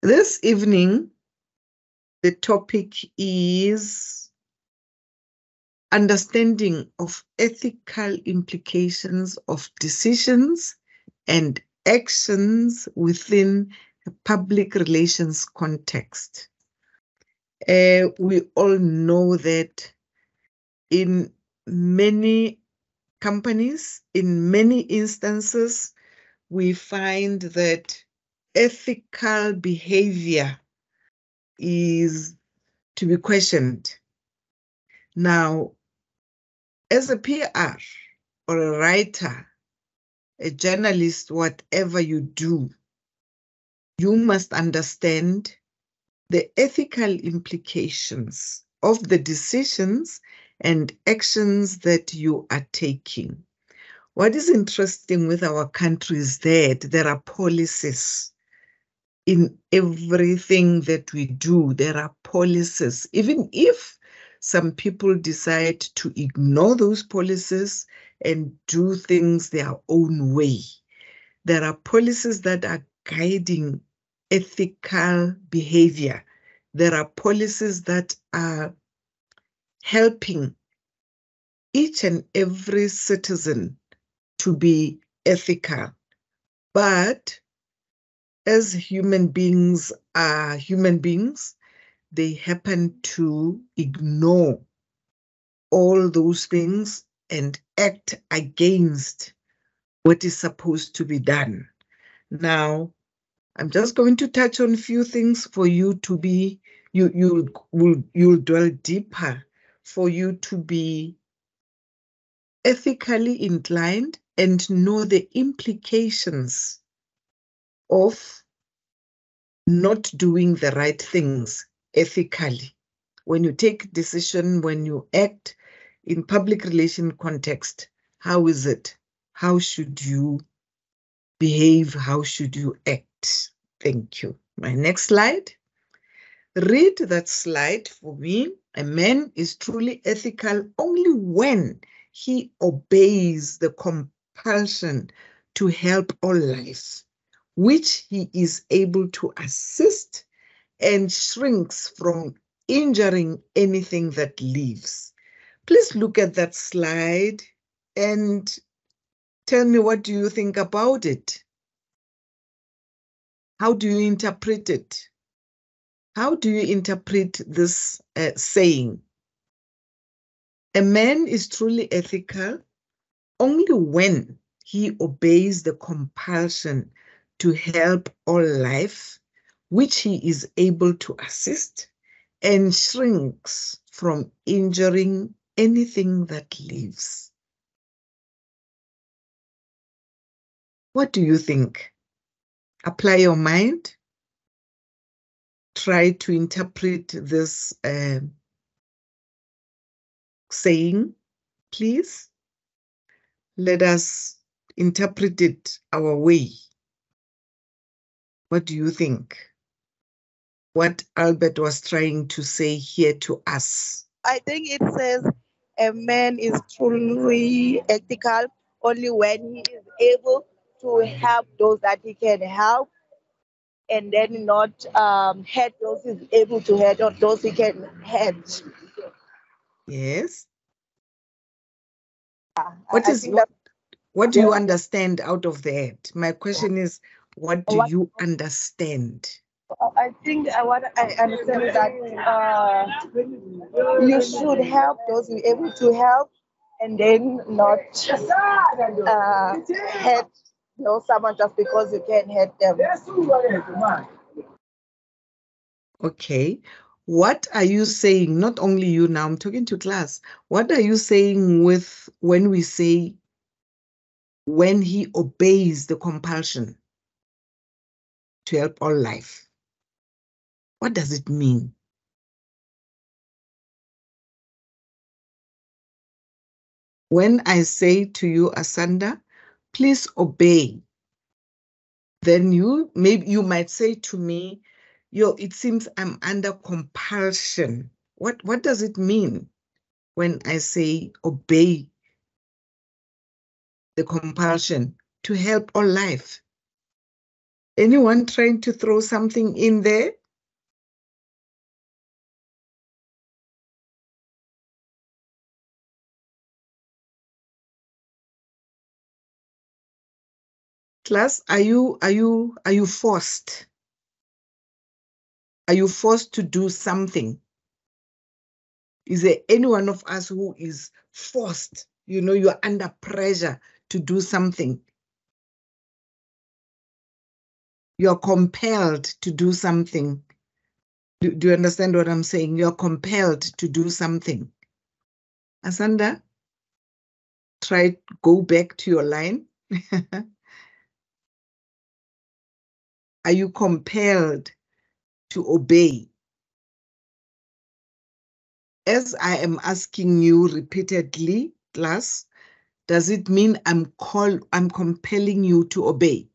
This evening, the topic is understanding of ethical implications of decisions and actions within a public relations context. We all know that in many companies, in many instances, we find that ethical behavior is to be questioned. Now, as a PR or a writer, a journalist, whatever you do, you must understand the ethical implications of the decisions and actions that you are taking. What is interesting with our country is that there are policies in everything that we do. There are policies, even if some people decide to ignore those policies and do things their own way. There are policies that are guiding ethical behavior. There are policies that are helping each and every citizen to be ethical. But as human beings are human beings, they happen to ignore all those things and act against what is supposed to be done. Now, I'm just going to touch on a few things for you to be, you'll dwell deeper, for you to be ethically inclined and know the implications of not doing the right things ethically. When you take decision, when you act in public relation context, how is it? How should you behave? How should you act? Thank you. My next slide. Read that slide for me. A man is truly ethical only when he obeys the compulsion to help all life, which he is able to assist, and shrinks from injuring anything that lives. Please look at that slide and tell me, what do you think about it? How do you interpret it? How do you interpret this saying? A man is truly ethical only when he obeys the compulsion to help all life, which he is able to assist, and shrinks from injuring anything that lives. What do you think? Apply your mind. Try to interpret this saying, please. Let us interpret it our way. What do you think? What Albert was trying to say here to us? I think it says a man is truly ethical only when he is able to help those that he can help, and then not hurt those he's able to hurt or those he can hurt. Yes. What do you understand out of that? My question is, what do you understand? I think what I understand is that you should help those you're able to help, and then not hurt someone just because you can't hurt them. Okay. What are you saying? Not only you now, I'm talking to class. What are you saying with when we say when he obeys the compulsion to help all life? What does it mean? When I say to you, Asanda, please obey, then you might say to me, it seems I'm under compulsion. What does it mean when I say obey the compulsion to help all life? Anyone trying to throw something in there? Class, are you forced? Are you forced to do something? Is there any one of us who is forced? You know, you're under pressure to do something. You're compelled to do something. Do you understand what I'm saying? You're compelled to do something. Asanda, go back to your line. Are you compelled to obey? As I am asking you repeatedly, class, does it mean I'm compelling you to obey?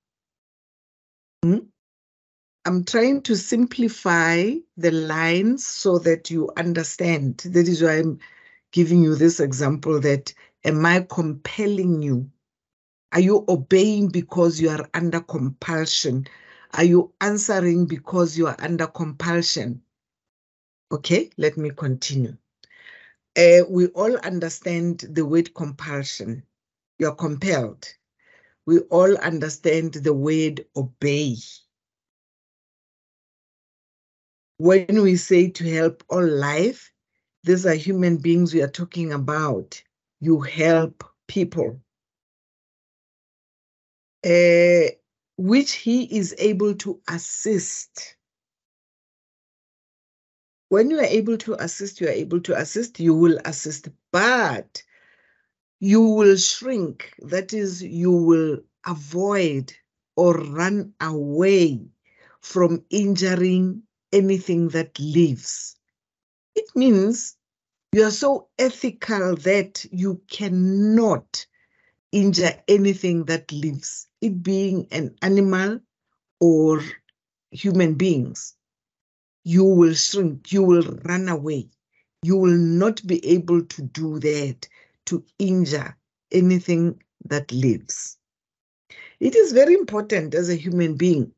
I'm trying to simplify the lines so that you understand. That is why I'm giving you this example that, am I compelling you? Are you obeying because you are under compulsion? Are you answering because you are under compulsion? Okay, let me continue. We all understand the word compulsion. You're compelled. We all understand the word obey. When we say to help all life, these are human beings we are talking about. You help people, which he is able to assist. When you are able to assist, you are able to assist, you will assist, but you will shrink. That is, you will avoid or run away from injuring anything that lives. It means you are so ethical that you cannot injure anything that lives, it being an animal or human beings. You will shrink, you will run away. You will not be able to do that, to injure anything that lives. It is very important as a human being.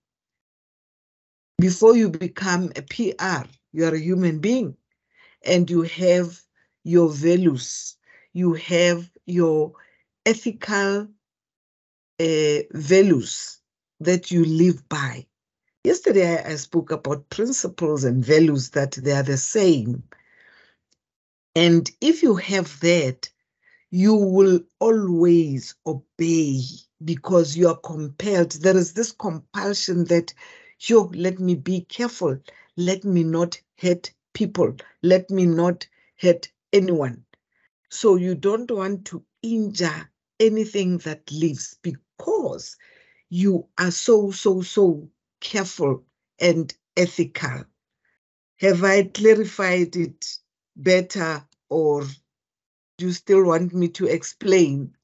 Before you become a PR, you are a human being and you have your values, you have your ethical values that you live by. Yesterday, I spoke about principles and values, that they are the same. And if you have that, you will always obey because you are compelled. There is this compulsion that, let me be careful. Let me not hurt people. Let me not hurt anyone. So you don't want to injure anything that lives because you are so careful and ethical. Have I clarified it better, or do you still want me to explain?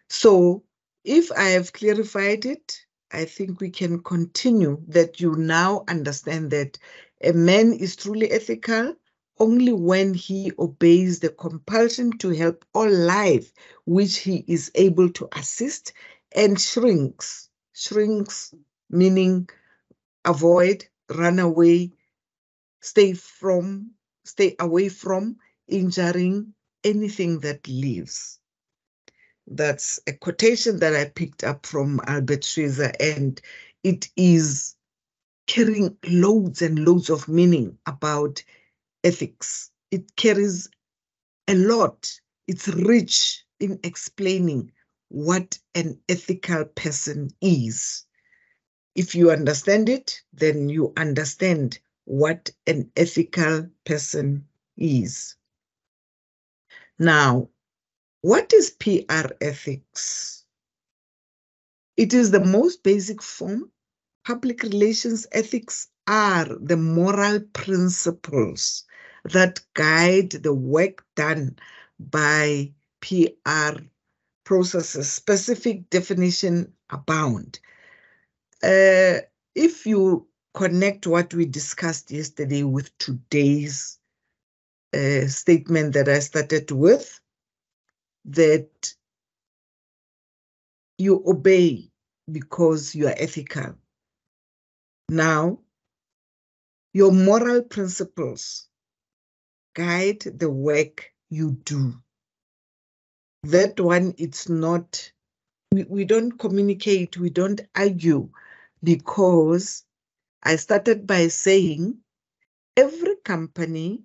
So if I have clarified it, I think we can continue, that you now understand that a man is truly ethical only when he obeys the compulsion to help all life, which he is able to assist, and shrinks meaning avoid, run away, stay away from injuring anything that lives. That's a quotation that I picked up from Albert Schweitzer, and it is carrying loads and loads of meaning about ethics. It carries a lot. It's rich in explaining what an ethical person is. If you understand it, then you understand what an ethical person is. Now, what is PR ethics? It is the most basic form. Public relations ethics are the moral principles that guide the work done by PR processes. Specific definition abound. If you connect what we discussed yesterday with today's statement that I started with, that you obey because you are ethical. Now, your moral principles guide the work you do. That one, it's not, we don't communicate, we don't argue, because I started by saying every company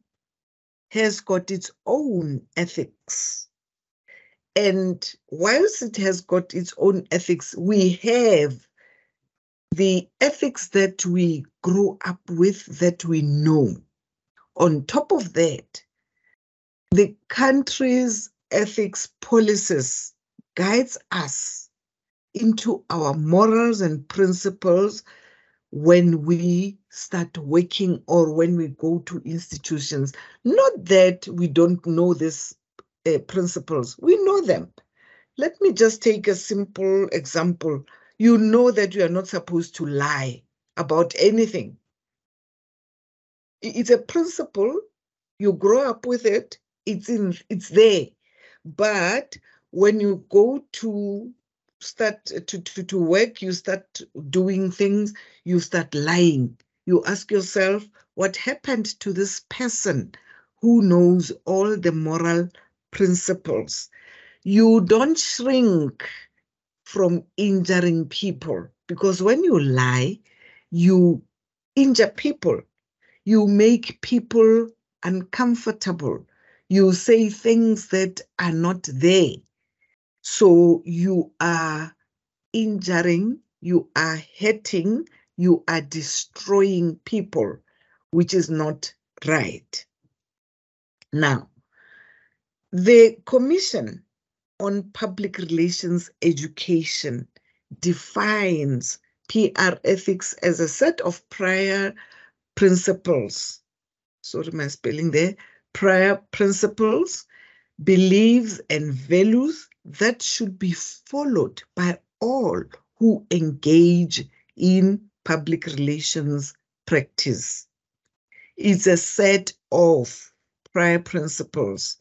has got its own ethics. And whilst it has got its own ethics, we have the ethics that we grew up with, that we know. On top of that, the country's ethics policies guides us into our morals and principles when we start working or when we go to institutions. Not that we don't know these principles, we know them. Let me just take a simple example. You know that you are not supposed to lie about anything. It's a principle. You grow up with it. It's there. But when you go to start to work, you start doing things, you start lying. You ask yourself, what happened to this person who knows all the moral principles? You don't shrink from injuring people, because when you lie, you injure people. You make people uncomfortable. You say things that are not there. So you are injuring, you are hurting, you are destroying people, which is not right. Now, the Commission on Public Relations Education defines PR ethics as a set of prior principles. Sorry, my spelling there. Prior principles, beliefs, and values that should be followed by all who engage in public relations practice. It's a set of prior principles,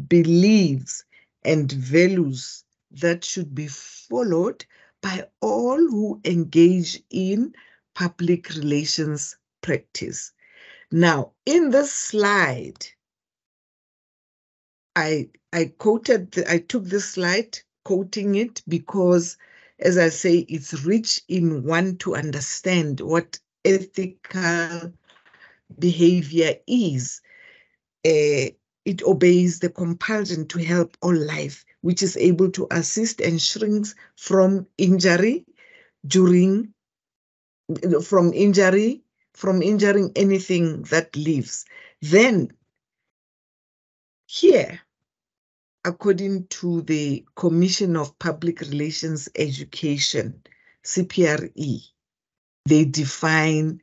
beliefs, and values that should be followed by all who engage in public relations practice. Now, in this slide, I took this slide, quoting it, because, as I say, it's rich in one to understand what ethical behavior is. It obeys the compulsion to help all life, which is able to assist and shrinks from injuring anything that lives. Then, here, according to the Commission of Public Relations Education, CPRE, they define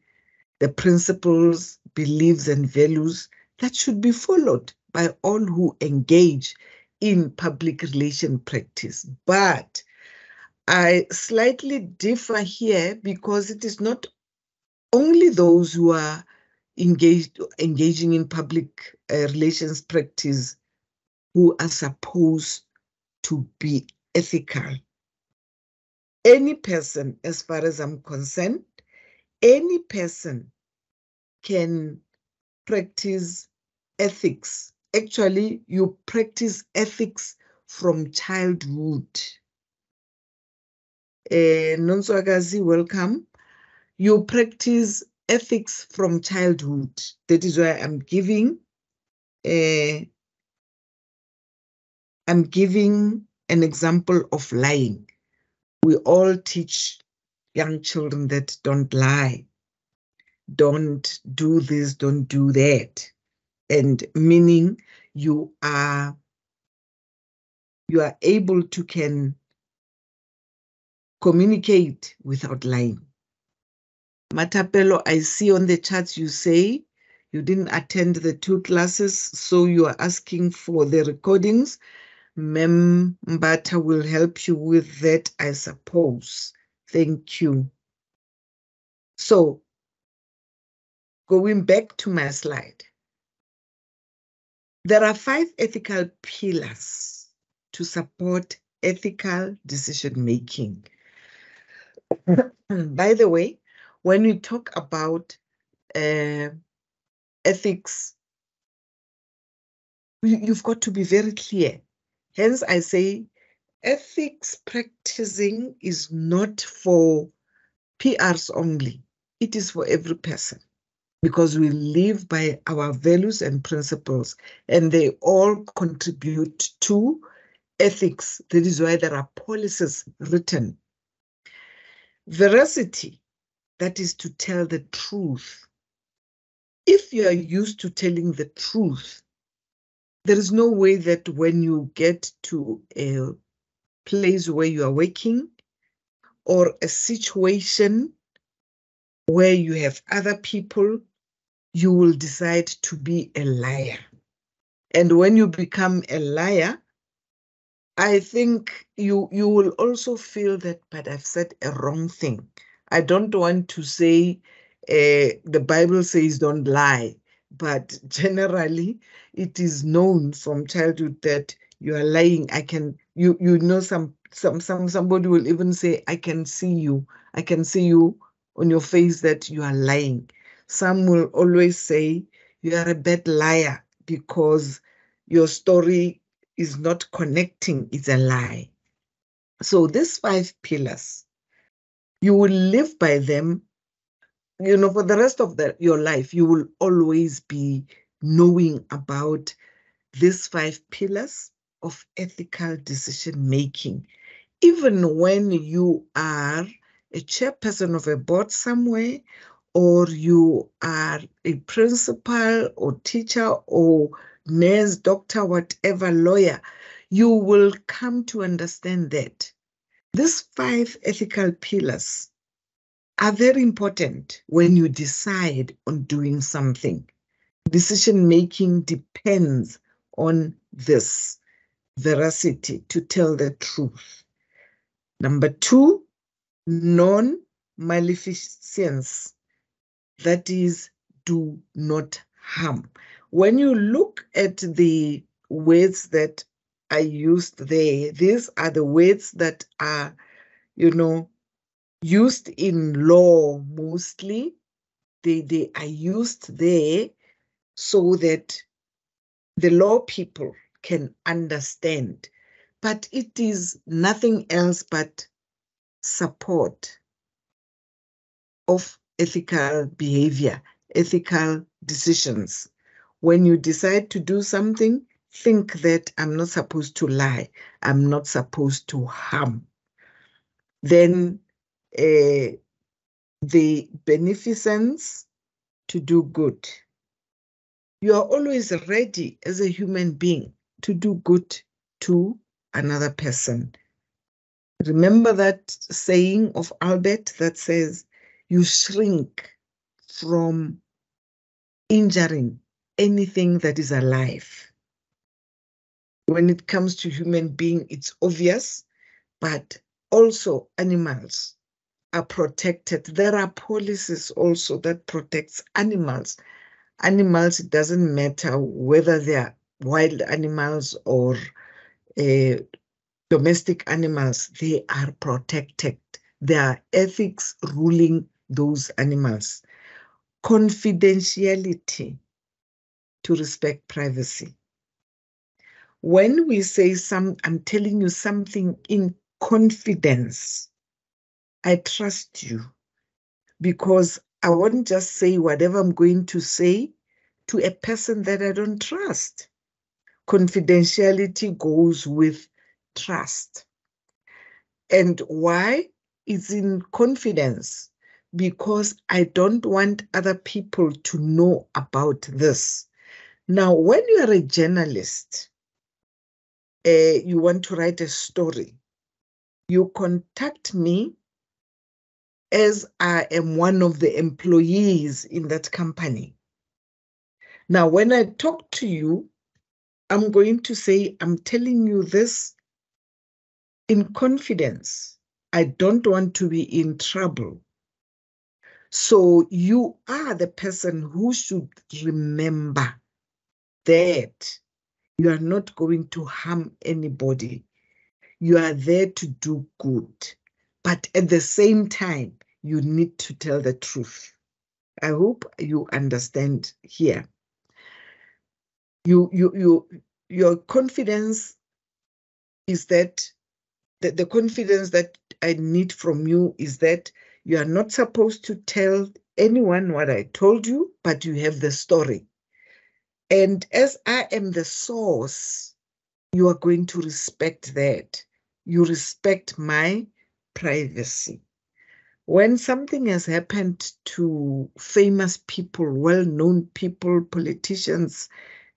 the principles, beliefs, and values that should be followed by all who engage in public relation practice. But I slightly differ here, because it is not only those who are engaging in public relations practice who are supposed to be ethical. Any person, as far as I'm concerned, any person can practice ethics. Actually, you practice ethics from childhood. Nonswagazi, welcome. You practice ethics from childhood. That is why I'm giving an example of lying. We all teach young children that don't lie, don't do this, don't do that. And meaning you are able to can communicate without lying. Matapelo, I see on the chat you say you didn't attend the 2 classes, so you are asking for the recordings. Mem Mbata will help you with that, I suppose. Thank you. So, going back to my slide, there are 5 ethical pillars to support ethical decision-making. By the way, when we talk about ethics, you've got to be very clear. Hence, I say ethics practicing is not for PRs only. It is for every person, because we live by our values and principles, and they all contribute to ethics. That is why there are policies written. Veracity, that is to tell the truth. If you are used to telling the truth, there is no way that when you get to a place where you are working or a situation where you have other people, you will decide to be a liar. And when you become a liar, I think you will also feel that, but I've said a wrong thing. I don't want to say the Bible says don't lie, but generally it is known from childhood that you are lying. You know, somebody will even say, I can see you on your face that you are lying. Some will always say you are a bad liar because your story is not connecting, it's a lie. So these 5 pillars, you will live by them, for the rest of your life. You will always be knowing about these 5 pillars of ethical decision making. Even when you are a chairperson of a board somewhere, or you are a principal or teacher or nurse, doctor, whatever, lawyer, you will come to understand that these 5 ethical pillars are very important when you decide on doing something. Decision making depends on this veracity, to tell the truth. Number 2, non-maleficence. That is, do not harm. When you look at the words that I used there, these are the words that are, used in law mostly. They are used there so that the law people can understand. But it is nothing else but support of ethical behavior, ethical decisions. When you decide to do something, think that I'm not supposed to lie, I'm not supposed to harm. Then the beneficence, to do good. You are always ready as a human being to do good to another person. Remember that saying of Albert that says, you shrink from injuring anything that is alive. When it comes to human being, it's obvious, but also animals are protected. There are policies also that protects animals. Animals, it doesn't matter whether they are wild animals or domestic animals, they are protected. There are ethics ruling those animals. Confidentiality, to respect privacy. When we say I'm telling you something in confidence, I trust you, because I won't just say whatever I'm going to say to a person that I don't trust. Confidentiality goes with trust. And why? It's in confidence, because I don't want other people to know about this. Now, when you are a journalist, you want to write a story, you contact me as I am one of the employees in that company. Now, when I talk to you, I'm going to say, I'm telling you this in confidence. I don't want to be in trouble. So you are the person who should remember that you are not going to harm anybody. You are there to do good. But at the same time, you need to tell the truth. I hope you understand here. Your confidence is that the confidence that I need from you is that you are not supposed to tell anyone what I told you, but you have the story. And as I am the source, you are going to respect that. You respect my privacy. When something has happened to famous people, well-known people, politicians,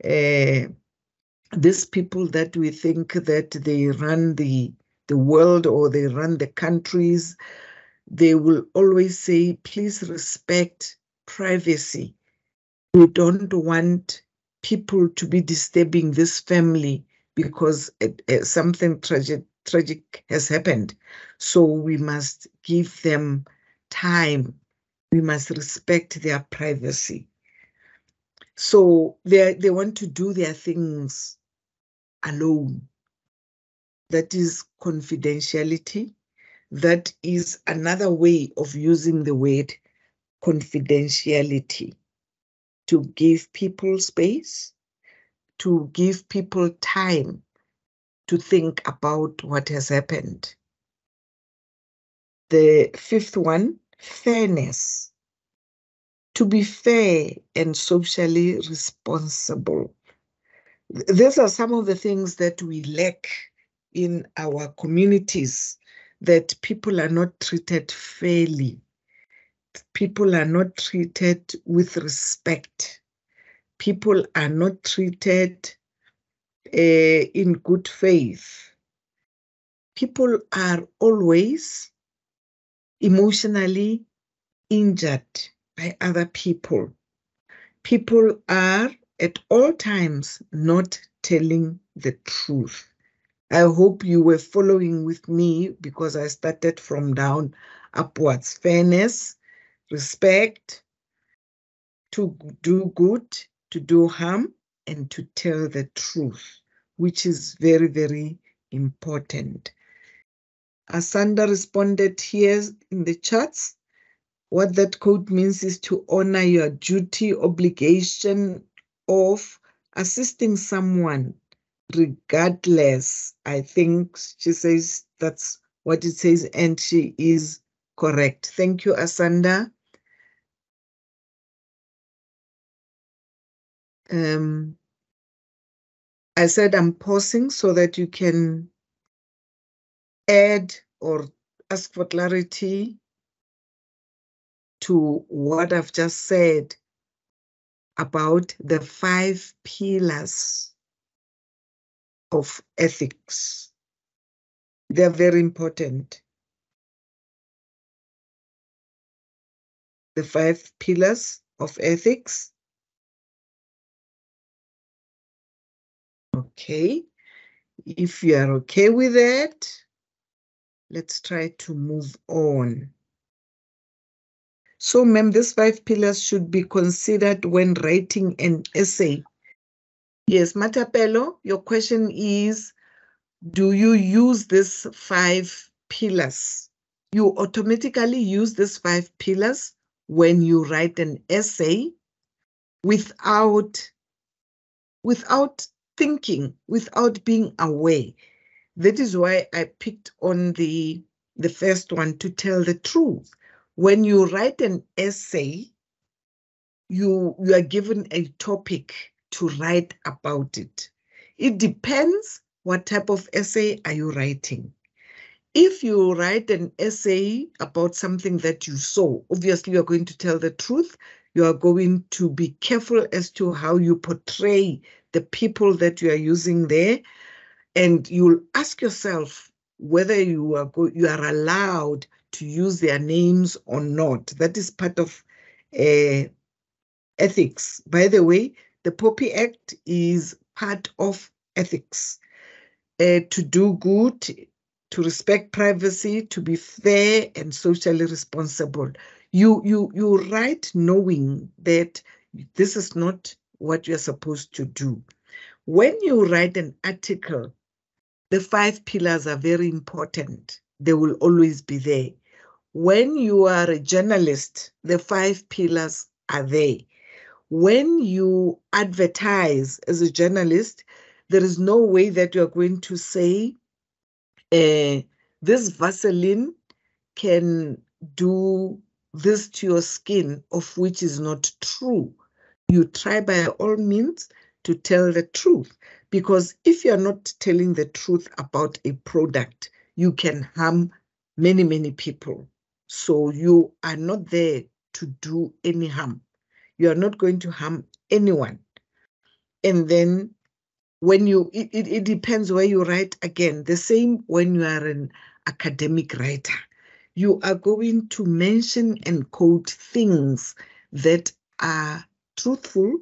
these people that we think that they run the world or they run the countries, they will always say, please respect privacy. We don't want people to be disturbing this family because something tragic has happened. So we must give them time. We must respect their privacy. So they want to do their things alone. That is confidentiality. That is another way of using the word confidentiality, to give people space, to give people time to think about what has happened. The fifth one, fairness. To be fair and socially responsible. These are some of the things that we lack in our communities, that people are not treated fairly. People are not treated with respect. People are not treated in good faith. People are always emotionally injured by other people. People are at all times not telling the truth. I hope you were following with me because I started from down upwards. Fairness, respect, to do good, to do harm, and to tell the truth, which is very, very important. Asanda responded here in the chats. What that quote means is to honor your duty, obligation of assisting someone regardless. I think she says that's what it says, and she is correct. Thank you, Asanda. I said I'm pausing so that you can add or ask for clarity to what I've just said about the 5 pillars of ethics. They're very important. The 5 pillars of ethics. Okay. If you are okay with that, let's try to move on. So, ma'am, these 5 pillars should be considered when writing an essay. Yes, Matapelo, your question is, do you use these 5 pillars? You automatically use these 5 pillars when you write an essay without thinking, without being aware. That is why I picked on the first one, to tell the truth. When you write an essay, you are given a topic to write about it. It depends what type of essay are you writing. If you write an essay about something that you saw, obviously you're going to tell the truth. You are going to be careful as to how you portray the people that you are using there. And you'll ask yourself whether you are allowed to use their names or not. That is part of ethics. By the way, the POPI Act is part of ethics. To do good, to respect privacy, to be fair and socially responsible. You write knowing that this is not what you're supposed to do. When you write an article, the 5 pillars are very important. They will always be there. When you are a journalist, the 5 pillars are there. When you advertise as a journalist, there is no way that you're going to say, this Vaseline can do this to your skin, of which is not true. You try by all means to tell the truth, because if you're not telling the truth about a product, you can harm many, many people. So you are not there to do any harm. You are not going to harm anyone. And then when it depends where you write. Again, the same when you are an academic writer. You are going to mention and quote things that are truthful,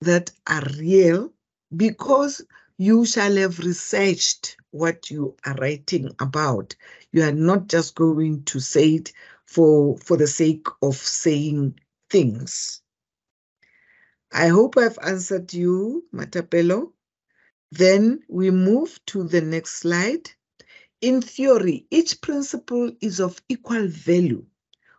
that are real, because you shall have researched what you are writing about. You are not just going to say it for the sake of saying things. I hope I've answered you, Matapelo. Then we move to the next slide. In theory, each principle is of equal value,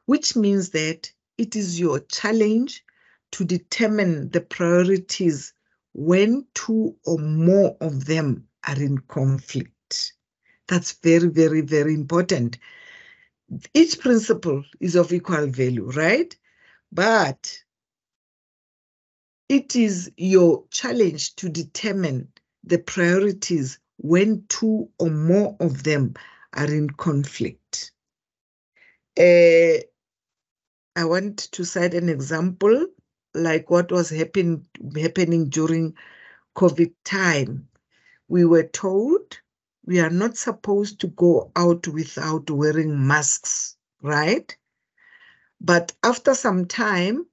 which means that it is your challenge to determine the priorities when 2 or more of them are in conflict. That's very, very, very important. Each principle is of equal value, right? But it is your challenge to determine the priorities when 2 or more of them are in conflict. I want to cite an example like what was happening during COVID time. We were told we are not supposed to go out without wearing masks, right? But after some time,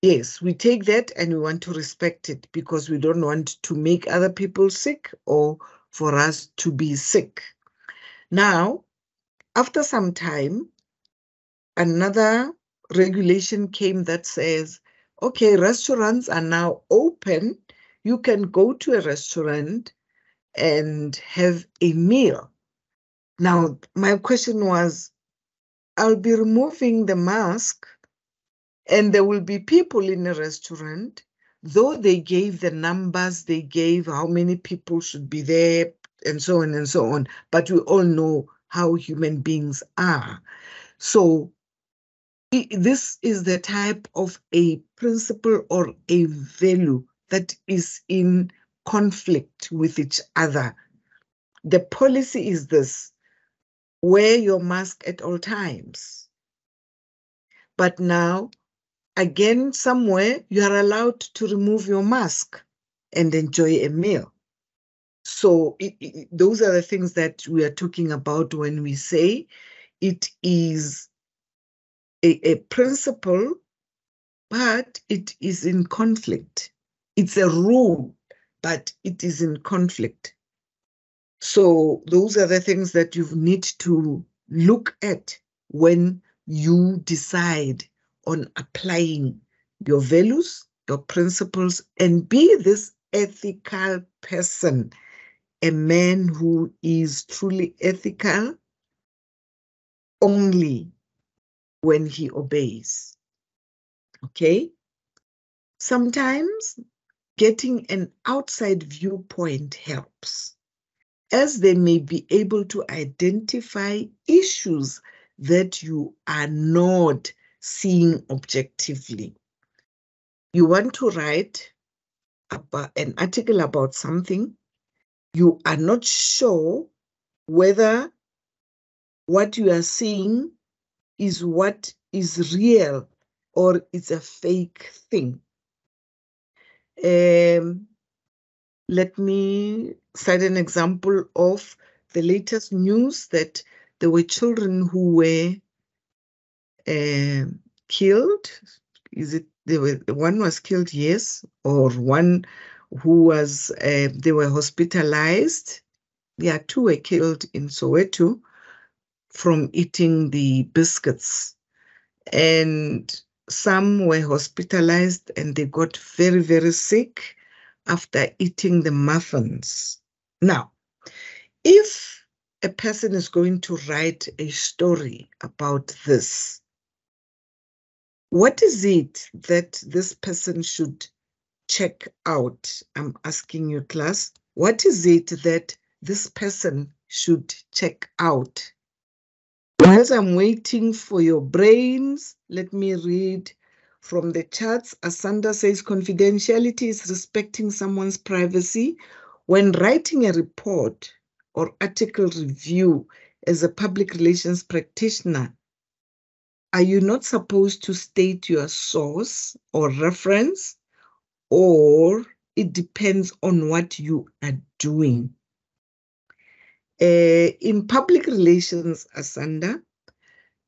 yes, we take that and we want to respect it because we don't want to make other people sick or for us to be sick. Now, after some time, another regulation came that says, okay, restaurants are now open. You can go to a restaurant and have a meal. Now, my question was, I'll be removing the mask and there will be people in a restaurant, though they gave the numbers, they gave how many people should be there, and so on and so on. But we all know how human beings are. So this is the type of a principle or a value that is in conflict with each other. The policy is this: wear your mask at all times. But now, again, somewhere you are allowed to remove your mask and enjoy a meal. So those are the things that we are talking about when we say it is a principle, but it is in conflict. It's a rule, but it is in conflict. So those are the things that you need to look at when you decide on applying your values, your principles, and be this ethical person, a man who is truly ethical only when he obeys. Okay? Sometimes getting an outside viewpoint helps, as they may be able to identify issues that you are not seeing objectively. You want to write about an article about something, you are not sure whether what you are seeing is what is real or it's a fake thing. Let me cite an example of the latest news that there were children who were killed. One was killed, yes, or one who was, they were hospitalized. Yeah, 2 were killed in Soweto from eating the biscuits. And some were hospitalized and they got very, very sick after eating the muffins. Now, if a person is going to write a story about this, what is it that this person should check out? I'm asking you, class. What is it that this person should check out? Whilst I'm waiting for your brains, let me read from the charts. Asanda says confidentiality is respecting someone's privacy. When writing a report or article review as a public relations practitioner, are you not supposed to state your source or reference, or it depends on what you are doing? In public relations, Asanda,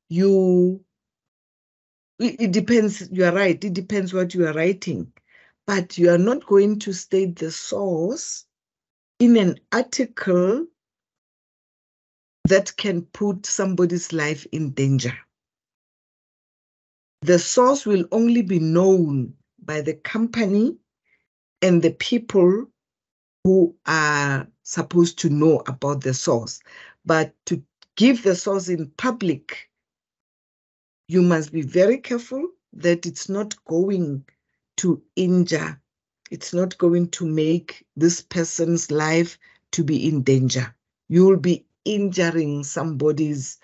it depends, you are right, it depends what you are writing, but you are not going to state the source in an article that can put somebody's life in danger. The source will only be known by the company and the people who are supposed to know about the source. But to give the source in public, you must be very careful that it's not going to injure, it's not going to make this person's life to be in danger. You will be injuring somebody's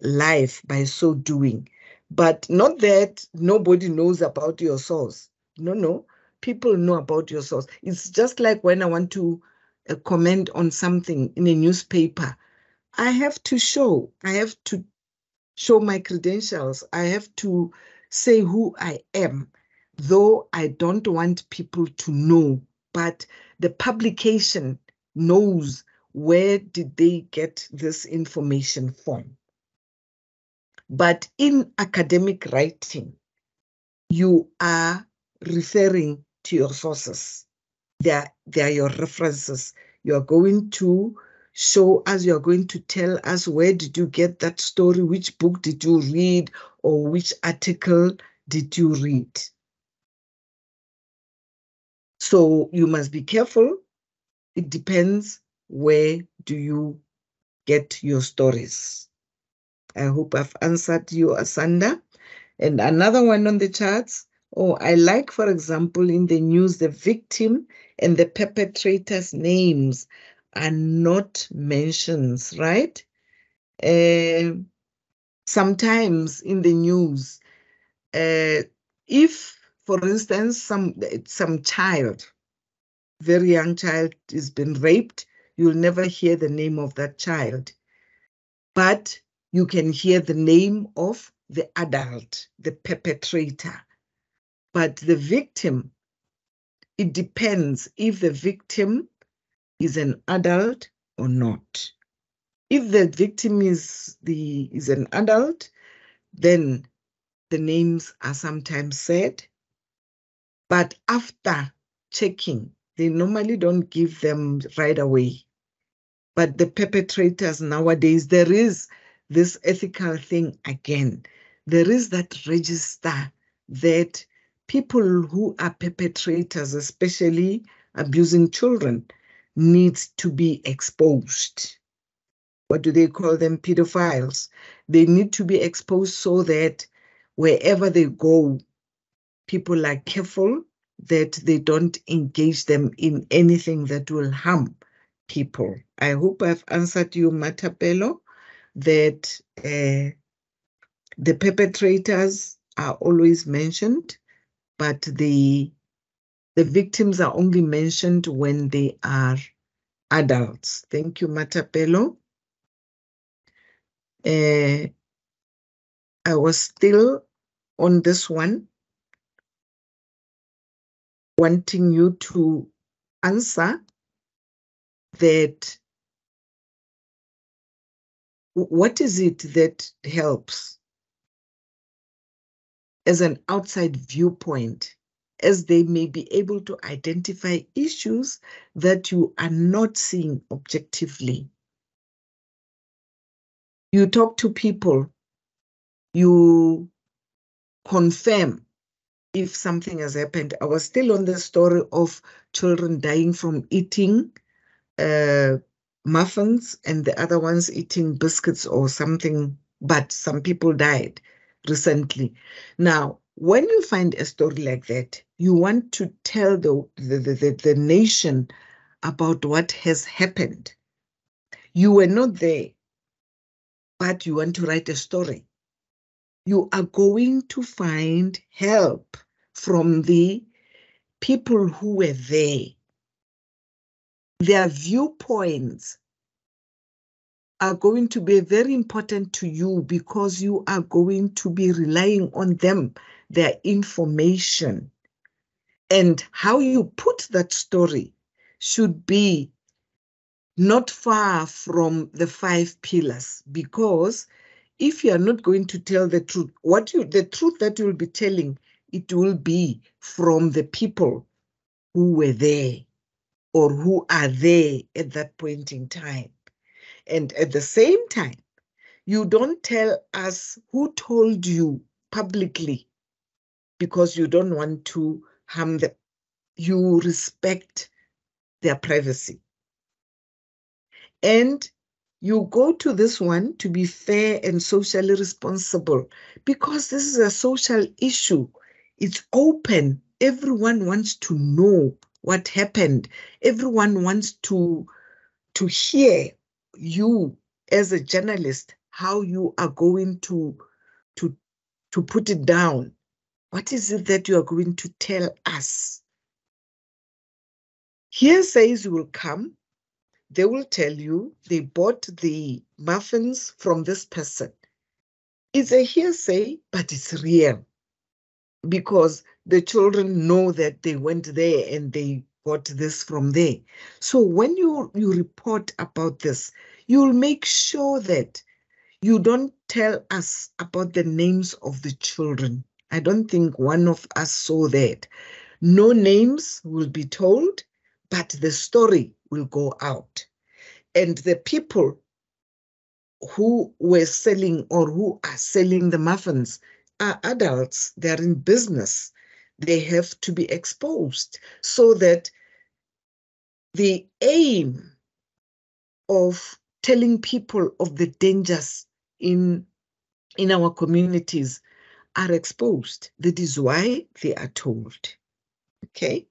life by so doing. But not that nobody knows about your source. No, people know about your source. It's just like when I want to comment on something in a newspaper, I have to show my credentials. I have to say who I am, though I don't want people to know, but the publication knows where did they get this information from. But in academic writing, you are referring to your sources. They are your references. You are going to show us, you are going to tell us, where did you get that story? Which book did you read? Or which article did you read? So you must be careful. It depends, where do you get your stories? I hope I've answered you, Asanda. And another one on the charts, I like, for example, in the news, the victim and the perpetrator's names are not mentioned, right? Sometimes in the news, if, for instance, some child, very young child, is been raped, you'll never hear the name of that child. But you can hear the name of the adult, the perpetrator. But the victim, it depends if the victim is an adult or not. If the victim is an adult, then the names are sometimes said. But after checking, they normally don't give them right away. But the perpetrators nowadays, there is this ethical thing again. There is that register that people who are perpetrators, especially abusing children, needs to be exposed. What do they call them? Pedophiles. They need to be exposed so that wherever they go, people are careful that they don't engage them in anything that will harm people. I hope I've answered you, Matapelo, that the perpetrators are always mentioned, but the victims are only mentioned when they are adults. Thank you, Matapelo. I was still on this one, wanting you to answer that. What is it that helps as an outside viewpoint, as they may be able to identify issues that you are not seeing objectively? You talk to people, you confirm if something has happened. I was still on the story of children dying from eating muffins and the other ones eating biscuits or something, but some people died recently. Now, when you find a story like that, you want to tell the nation about what has happened. You were not there, but you want to write a story. You are going to find help from the people who were there. Their viewpoints are going to be very important to you because you are going to be relying on them, their information. And how you put that story should be not far from the 5 pillars, because if you are not going to tell the truth, the truth that you'll be telling, it will be from the people who were there or who are there at that point in time. And at the same time, you don't tell us who told you publicly because you don't want to harm them. You respect their privacy. And you go to this one to be fair and socially responsible because this is a social issue. It's open. Everyone wants to know what happened. Everyone wants to hear you as a journalist, how you are going to put it down. What is it that you are going to tell us? Hearsays will come. They will tell you they bought the muffins from this person. It's a hearsay, but it's real because the children know that they went there and they got this from there. So when you report about this, you'll make sure that you don't tell us about the names of the children. I don't think one of us saw that. No names will be told, but the story will go out. And the people who were selling or who are selling the muffins are adults. They're in business. They have to be exposed so that the aim of telling people of the dangers in our communities are exposed. That is why they are told. Okay.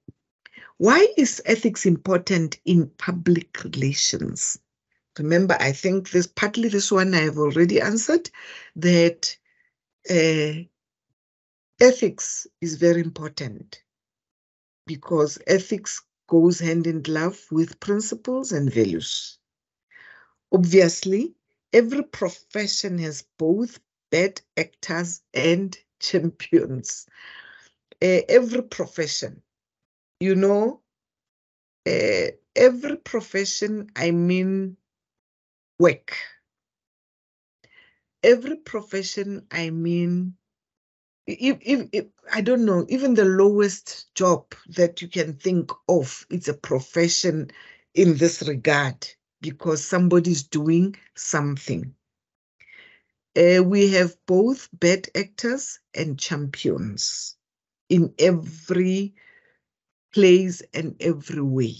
Why is ethics important in public relations? Remember, I think partly this one I have already answered, that ethics is very important because ethics goes hand in glove with principles and values. Obviously, every profession has both bad actors and champions. Every profession, every profession, I mean work. Every profession, I mean, if I don't know, even the lowest job that you can think of, it's a profession in this regard because somebody's doing something. We have both bad actors and champions in every place and every way.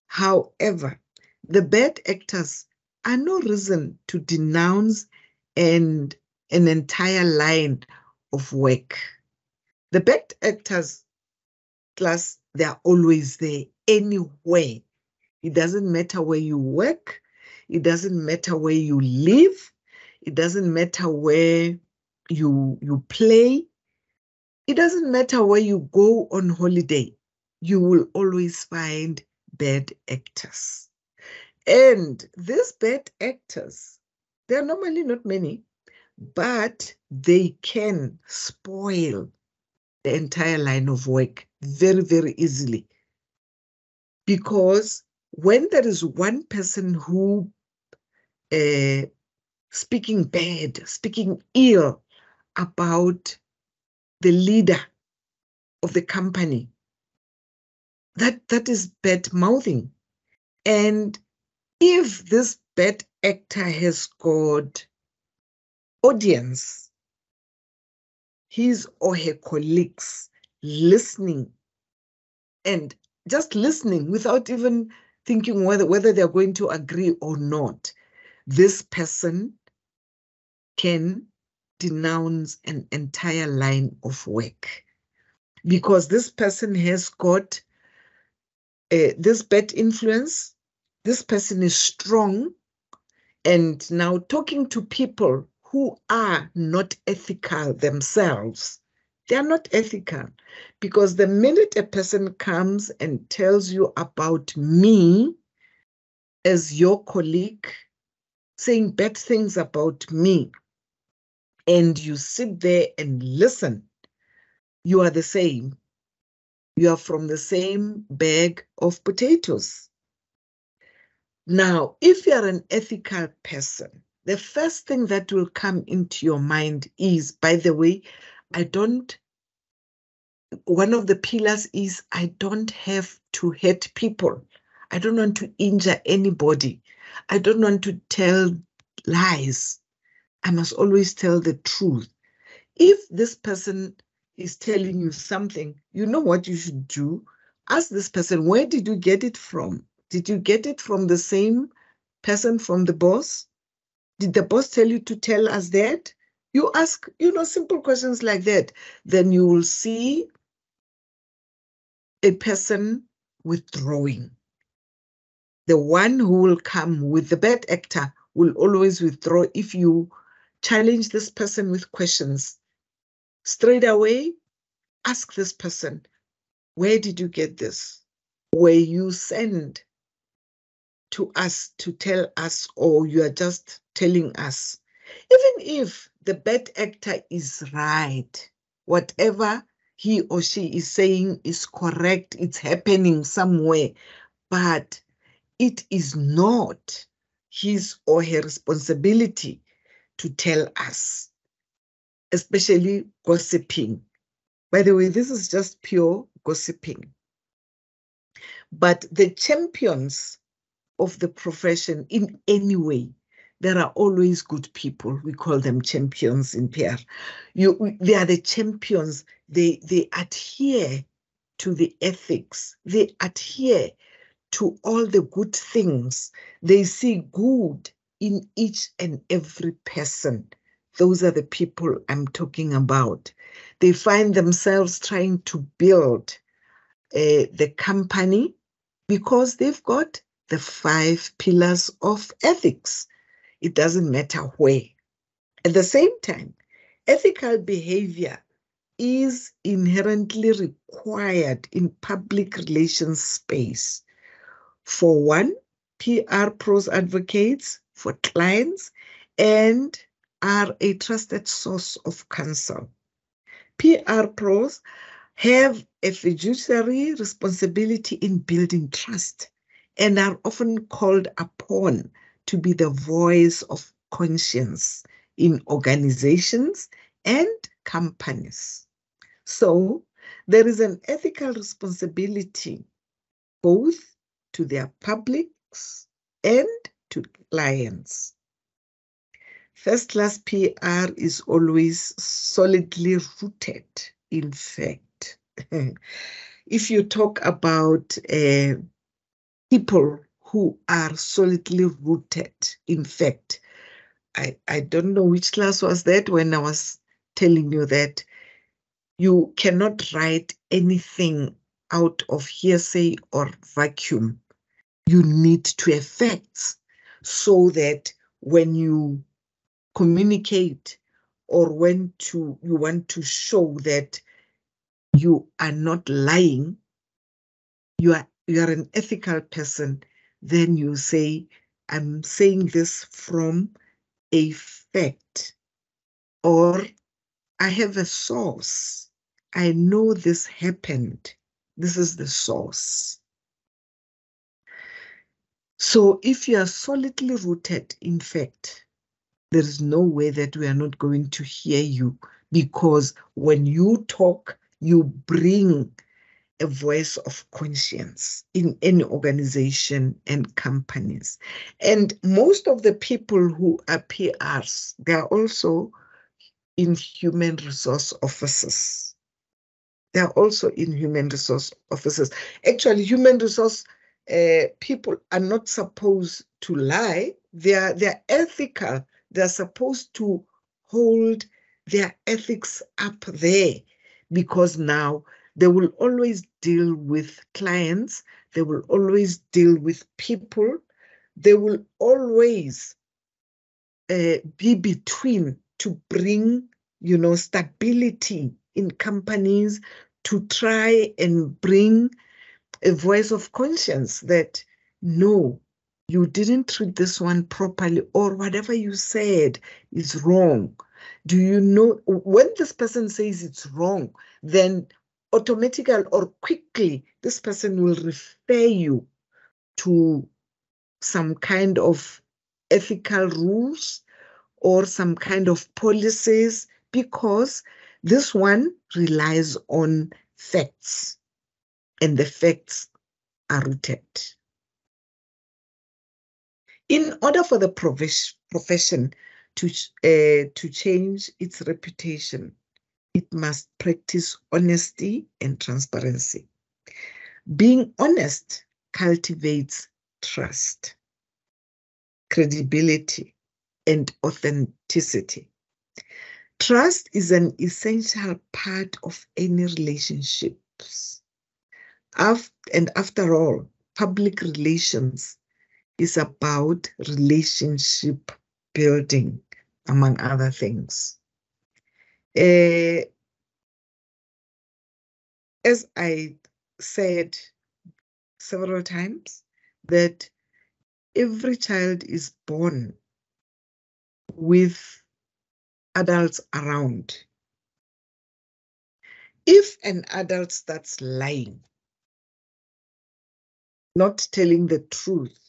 However, the bad actors are no reason to denounce an entire line of work. The bad actors class, they are always there, anywhere. It doesn't matter where you work. It doesn't matter where you live. It doesn't matter where you play. It doesn't matter where you go on holiday. You will always find bad actors. And these bad actors, they are normally not many, but they can spoil the entire line of work very, very easily. Because when there is one person who speaking bad, speaking ill about the leader of the company, that is bad mouthing. And if this bad actor has got audience, his or her colleagues listening and just listening without even thinking whether they're going to agree or not, this person can denounce an entire line of work because this person has got this bad influence. This person is strong, and now talking to people who are not ethical themselves. They are not ethical because the minute a person comes and tells you about me as your colleague, saying bad things about me, and you sit there and listen, you are the same. You are from the same bag of potatoes. Now, if you are an ethical person, the first thing that will come into your mind is, by the way, one of the pillars is I don't have to hurt people. I don't want to injure anybody. I don't want to tell lies. I must always tell the truth. If this person is telling you something, you know what you should do? Ask this person, where did you get it from? Did you get it from the same person from the boss? Did the boss tell you to tell us that? You ask, simple questions like that. Then you will see a person withdrawing. The one who will come with the bad actor will always withdraw if you challenge this person with questions. Straight away, ask this person, where did you get this? Were you sent to us to tell us, or you are just telling us? Even if the bad actor is right, whatever he or she is saying is correct, it's happening somewhere, but it is not his or her responsibility to tell us, especially gossiping. By the way, this is just pure gossiping. But the champions of the profession in any way, there are always good people. We call them champions in PR. They are the champions. They adhere to the ethics. They adhere to all the good things. They see good in each and every person. Those are the people I'm talking about. They find themselves trying to build the company because they've got the 5 pillars of ethics. It doesn't matter where. At the same time, ethical behavior is inherently required in public relations space. For one, PR pros advocates for clients and are a trusted source of counsel. PR pros have a fiduciary responsibility in building trust and are often called upon to be the voice of conscience in organizations and companies. So there is an ethical responsibility both to their publics and to clients. First-class PR is always solidly rooted in fact. If you talk about people who are solidly rooted in fact, I don't know which class was that when I was telling you that you cannot write anything out of hearsay or vacuum. You need to have facts so that when you communicate or when you want to show that you are not lying, you are an ethical person, then you say, I'm saying this from a fact, or I have a source. I know this happened. This is the source. So if you are solidly rooted in fact, there is no way that we are not going to hear you, because when you talk, you bring a voice of conscience in any organization and companies. And most of the people who are PRs, they are also in human resource offices. They are also in human resource offices. Actually, human resource people are not supposed to lie. They're ethical. They're supposed to hold their ethics up there, because now they will always deal with clients. They will always deal with people. They will always be between to bring, stability in companies, to try and bring a voice of conscience that, no, you didn't treat this one properly, or whatever you said is wrong. Do you know when this person says it's wrong, then automatically or quickly this person will refer you to some kind of ethical rules or some kind of policies, because this one relies on facts, and the facts are rooted. In order for the profession to change its reputation, it must practice honesty and transparency. Being honest cultivates trust, credibility, and authenticity. Trust is an essential part of any relationships. And after all, public relations is about relationship building, among other things. As I said several times, that every child is born with adults around. If an adult starts lying, not telling the truth,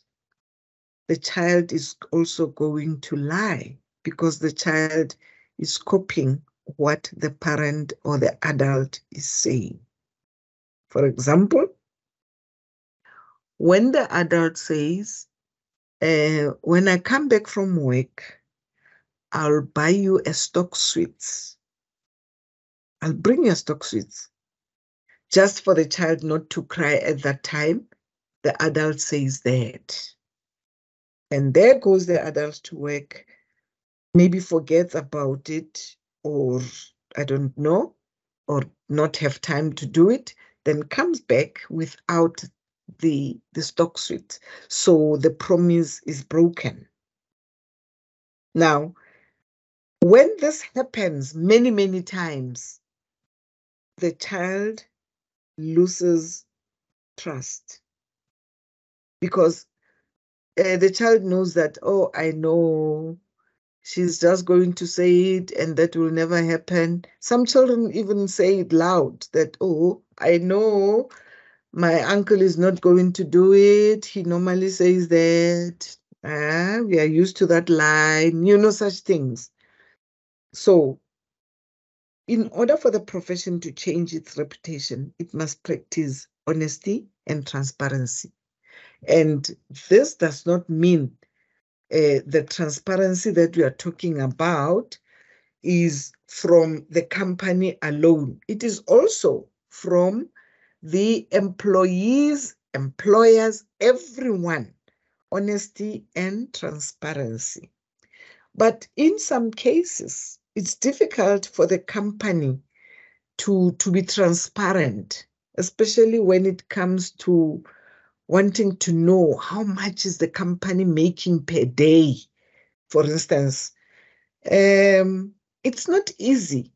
the child is also going to lie, because the child is copying what the parent or the adult is saying. For example, when the adult says, when I come back from work, I'll buy you a stock sweets. I'll bring you a stock sweets. Just for the child not to cry at that time, the adult says that. And there goes the adult to work, maybe forgets about it, or I don't know, or not have time to do it, then comes back without the stock suite. So the promise is broken. Now, when this happens many, many times, the child loses trust, because the child knows that, oh, I know she's just going to say it and that will never happen. Some children even say it loud that, oh, I know my uncle is not going to do it. He normally says that. We are used to that line, such things. So in order for the profession to change its reputation, it must practice honesty and transparency. And this does not mean the transparency that we are talking about is from the company alone. It is also from the employees, employers, everyone, honesty and transparency. But in some cases, it's difficult for the company to be transparent, especially when it comes to wanting to know how much is the company making per day, for instance. It's not easy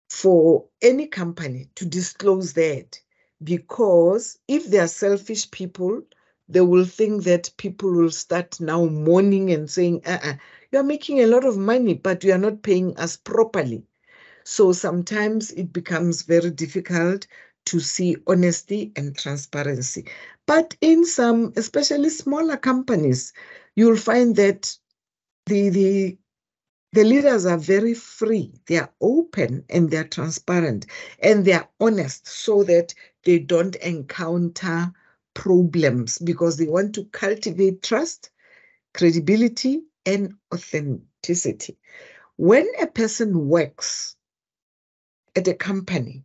for any company to disclose that, because if they are selfish people, they will think that people will start now mourning and saying, you're making a lot of money, but you are not paying us properly. So sometimes it becomes very difficult to see honesty and transparency. But in some, especially smaller companies, you'll find that the leaders are very free. They are open and they're transparent and they're honest, so that they don't encounter problems, because they want to cultivate trust, credibility, and authenticity. When a person works at a company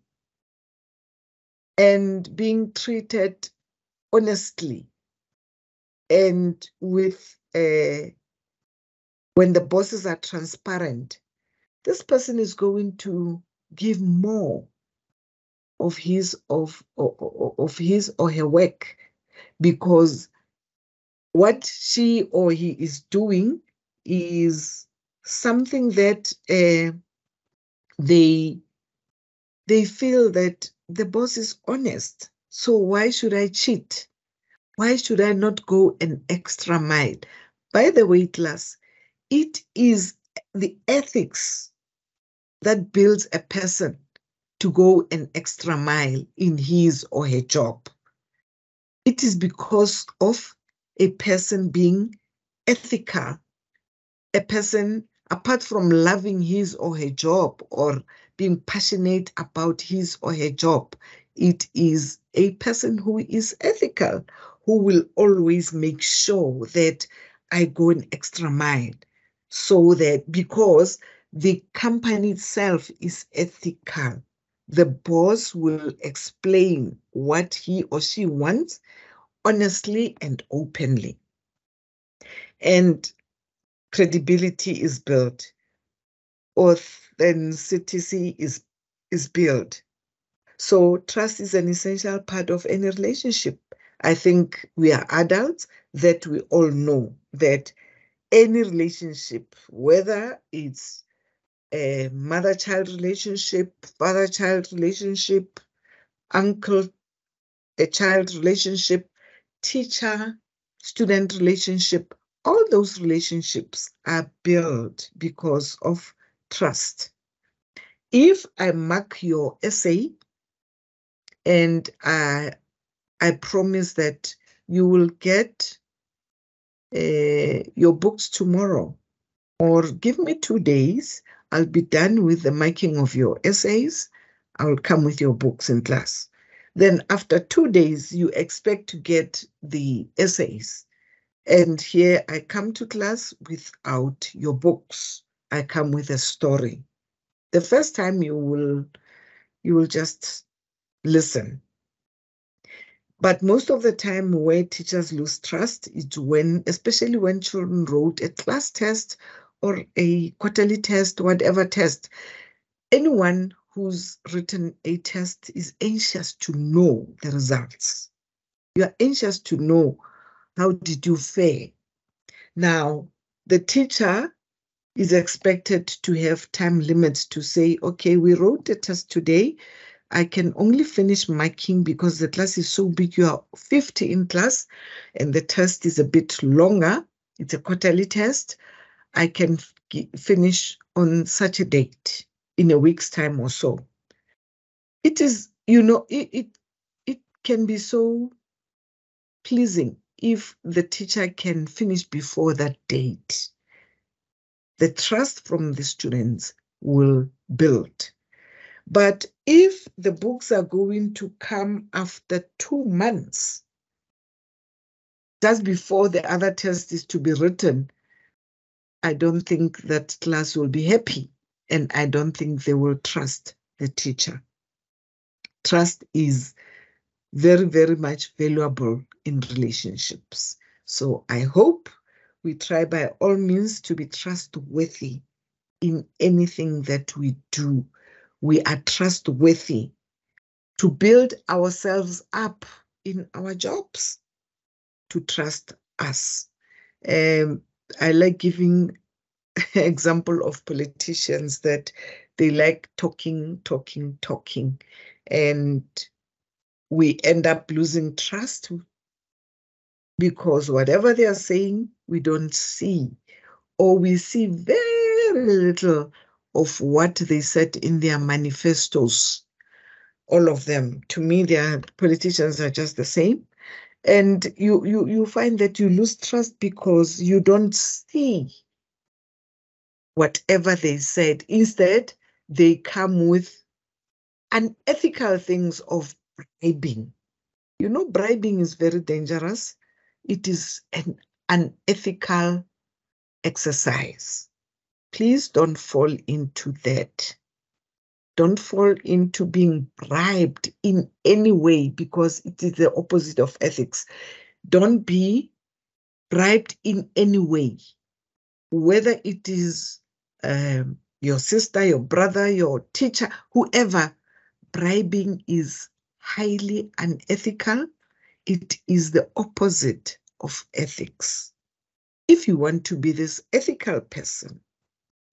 and being treated honestly, and with when the bosses are transparent, this person is going to give more of his or her work, because what she or he is doing is something that they feel that the boss is honest. So why should I cheat? Why should I not go an extra mile? By the way, class, it is the ethics that builds a person to go an extra mile in his or her job. It is because of a person being ethical, a person, apart from loving his or her job or being passionate about his or her job, it is a person who is ethical, who will always make sure that I go an extra mile, so that because the company itself is ethical, the boss will explain what he or she wants honestly and openly. And credibility is built, authenticity is built. So trust is an essential part of any relationship. I think we are adults that we all know that any relationship, whether it's a mother-child relationship, father-child relationship, uncle, a child relationship, teacher, student relationship, all those relationships are built because of trust. If I mark your essay and I promise that you will get your books tomorrow, or give me 2 days, I'll be done with the marking of your essays. I'll come with your books in class. Then after 2 days, you expect to get the essays. And here I come to class without your books. I come with a story. The first time you will just listen. But most of the time where teachers lose trust is when, especially when children wrote a class test or a quarterly test, whatever test. Anyone who's written a test is anxious to know the results. You are anxious to know, how did you fare? Now, the teacher is expected to have time limits to say, okay, we wrote the test today. I can only finish marking because the class is so big. You are 50 in class and the test is a bit longer. It's a quarterly test. I can finish on such a date in a week's time or so. It is, it can be so pleasing if the teacher can finish before that date. The trust from the students will build. But if the books are going to come after 2 months, just before the other test is to be written, I don't think that class will be happy, and I don't think they will trust the teacher. Trust is very, very much valuable in relationships. So I hope we try by all means to be trustworthy in anything that we do. We are trustworthy to build ourselves up in our jobs, to trust us. I like giving example of politicians that they like talking, and we end up losing trust because whatever they are saying, we don't see, or we see very little of what they said in their manifestos. All of them. To me, their politicians are just the same. And you find that you lose trust because you don't see whatever they said. Instead, they come with unethical things of bribing. You know, bribing is very dangerous. It is an unethical exercise. Please don't fall into that. Don't fall into being bribed in any way, because it is the opposite of ethics. Don't be bribed in any way, whether it is your sister, your brother, your teacher, whoever. Bribing is highly unethical. It is the opposite of ethics. If you want to be this ethical person,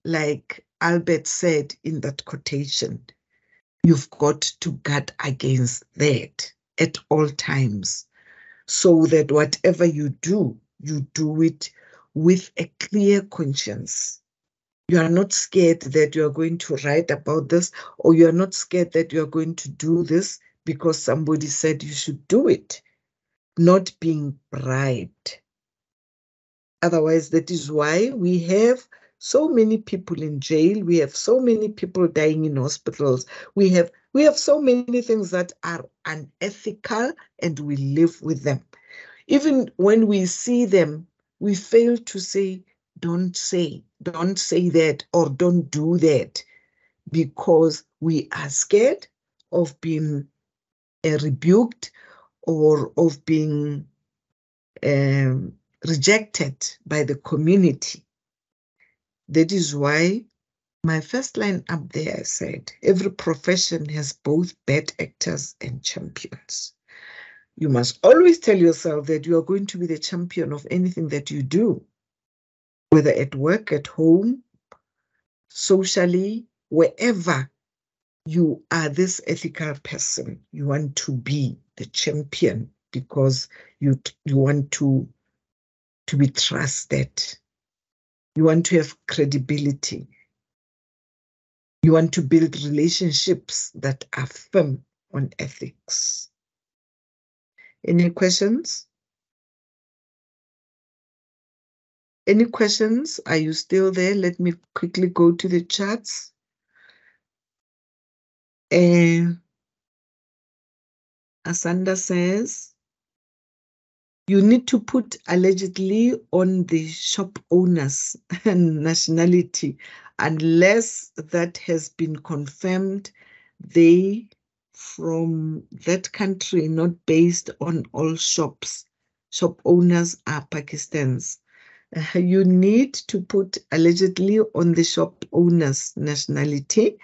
like Albert said in that quotation, you've got to guard against that at all times, so that whatever you do it with a clear conscience. You are not scared that you are going to write about this, or you are not scared that you are going to do this because somebody said you should do it. Not being bribed. Otherwise, that is why we have so many people in jail. We have so many people dying in hospitals. We have so many things that are unethical, and we live with them. Even when we see them, we fail to say, don't say that, or don't do that, because we are scared of being rebuked, or of being rejected by the community. That is why my first line up there, I said, every profession has both bad actors and champions. You must always tell yourself that you are going to be the champion of anything that you do, whether at work, at home, socially, wherever you are this ethical person. You want to be the champion because you want to be trusted. You want to have credibility. You want to build relationships that are firm on ethics. Any questions? Any questions? Are you still there? Let me quickly go to the charts. Asanda says, you need to put allegedly on the shop owner's nationality, unless that has been confirmed. They from that country, not based on all shops. Shop owners are Pakistans. You need to put allegedly on the shop owner's nationality,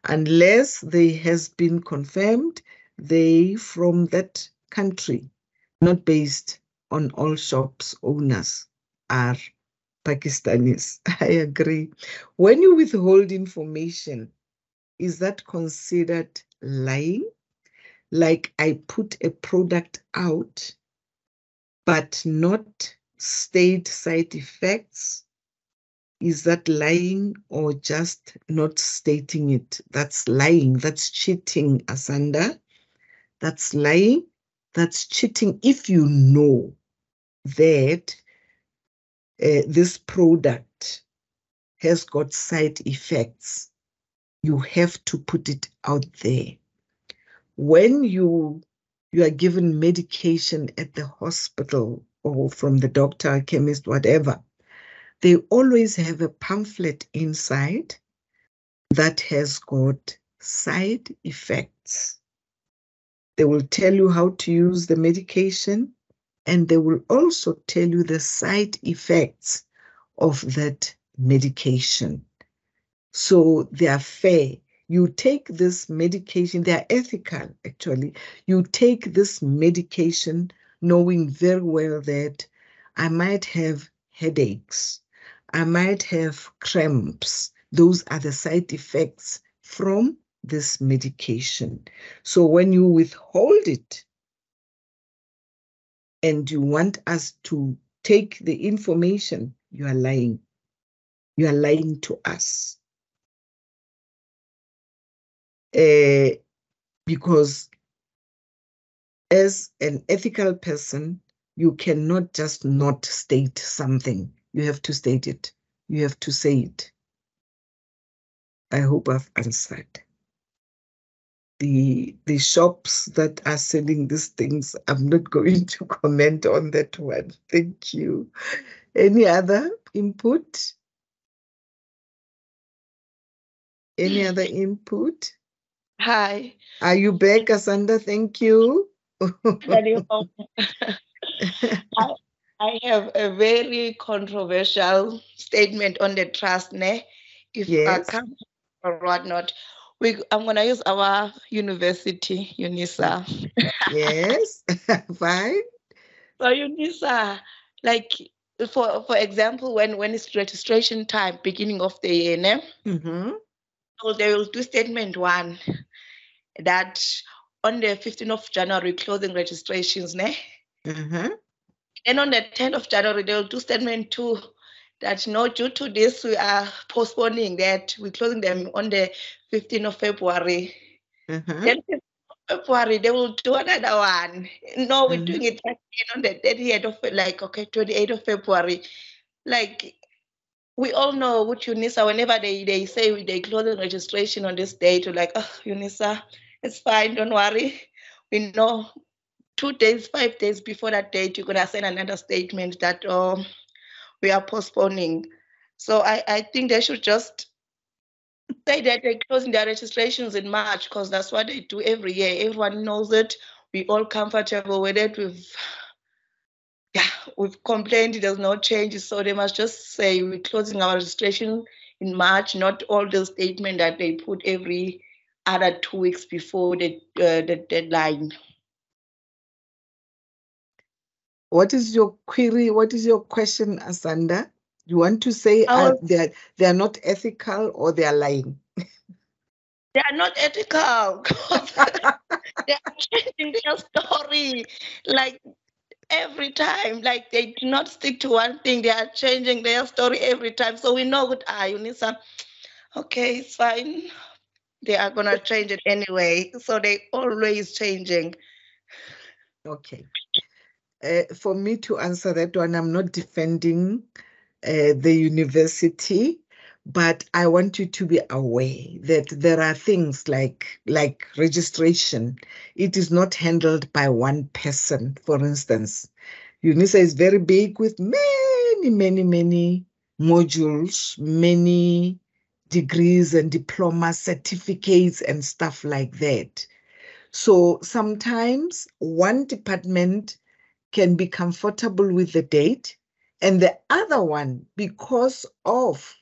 unless they has been confirmed they from that country, not based on all shops owners are Pakistanis. I agree. When you withhold information, is that considered lying? Like I put a product out, but not state side effects? Is that lying, or just not stating it? That's lying. That's cheating, Asanda. That's lying. That's cheating. If you know that this product has got side effects, you have to put it out there. When you are given medication at the hospital, or from the doctor, chemist, whatever, they always have a pamphlet inside that has got side effects. They will tell you how to use the medication, and they will also tell you the side effects of that medication. So they are fair. You take this medication, they are ethical actually. You take this medication knowing very well that I might have headaches, I might have cramps. Those are the side effects from this medication. So when you withhold it and you want us to take the information, you are lying. You are lying to us. Because as an ethical person, you cannot just not state something. You have to state it. You have to say it. I hope I've answered. The shops that are selling these things, I'm not going to comment on that one. Thank you. Any other input? Any other input? Hi. Are you back, Asanda? Thank you. I, I have a very controversial statement on the trust, ne? If I Yes. come or whatnot. I'm gonna use our university, UNISA. Yes. Fine. So UNISA, like for example, when it's registration time, beginning of the year, ne? Mm-hmm. So they will do statement one that on the 15th of January closing registrations, ne? Mm-hmm. And on the 10th of January, they will do statement two that due to this, we are postponing that. We're closing them on the 15th of February. Mm-hmm. Then 15th of February, they will do another one. No, we're Mm-hmm. doing it again on the 30th of, like, okay, 28th of February. Like, we all know with UNISA, whenever they say they closing registration on this date, we're like, oh, UNISA, it's fine, don't worry. We know 2 days, 5 days before that date, you're going to send another statement that we are postponing. So I think they should just say that they're closing their registrations in March because that's what they do every year. Everyone knows it. We all comfortable with it. We've complained there's no changes, so they must just say we're closing our registration in March, not all the statement that they put every other 2 weeks before the deadline. What is your query? What is your question, Asanda? You want to say I was they are not ethical or they are lying? They are not ethical because they are changing their story like every time. Like they do not stick to one thing. They are changing their story every time. So we know what UNISA. Okay, it's fine. They are gonna change it anyway. So they always changing. Okay. For me to answer that one, I'm not defending the university, but I want you to be aware that there are things like registration. It is not handled by one person. For instance, UNISA is very big with many modules, many degrees and diploma certificates and stuff like that. So sometimes one department can be comfortable with the date, and the other one, because of,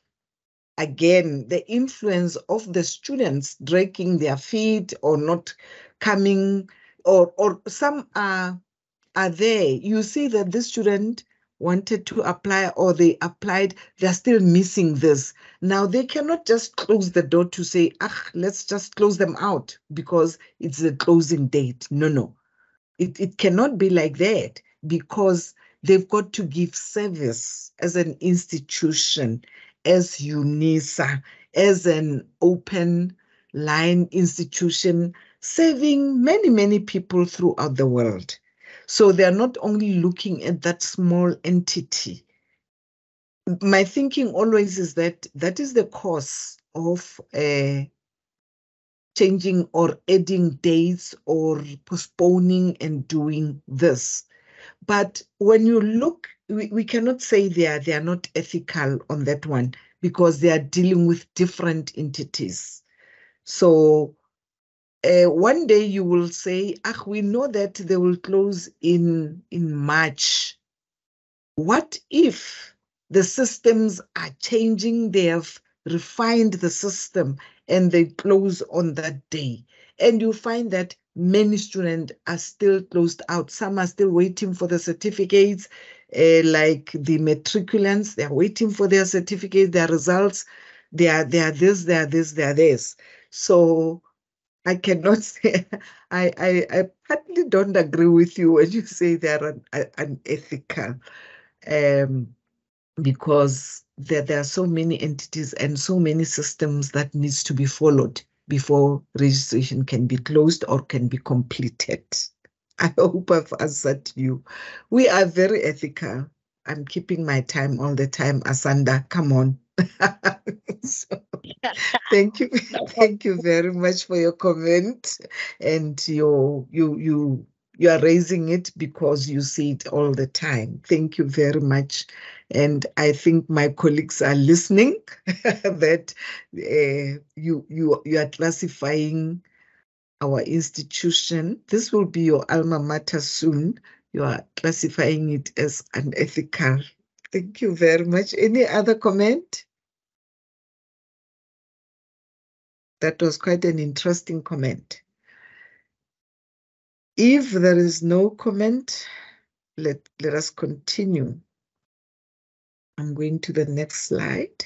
again, the influence of the students dragging their feet or not coming, or some are there. You see that this student wanted to apply or they applied, they're still missing this. Now they cannot just close the door to say, let's just close them out because it's the closing date. No. It cannot be like that because they've got to give service as an institution, as UNISA, as an open line institution, serving many people throughout the world. So they're not only looking at that small entity. My thinking always is that that is the cause of changing or adding dates or postponing and doing this. But when you look, we cannot say they are not ethical on that one because they are dealing with different entities. So one day you will say, we know that they will close in March. What if the systems are changing? They have refined the system and they close on that day. And you find that many students are still closed out. Some are still waiting for the certificates, like the matriculants, they're waiting for their certificates, their results. They are this, they are this, they are this. So I cannot say, I partly don't agree with you when you say they are unethical, because there are so many entities and so many systems that needs to be followed before registration can be closed or can be completed. I hope I've answered you. We are very ethical. I'm keeping my time all the time, Asanda. Come on. So, thank you, No thank you very much for your comment, and you are raising it because you see it all the time. Thank you very much, and I think my colleagues are listening that you are classifying our institution. This will be your alma mater soon. You are classifying it as unethical. Thank you very much. Any other comment? That was quite an interesting comment. If there is no comment, let us continue. I'm going to the next slide.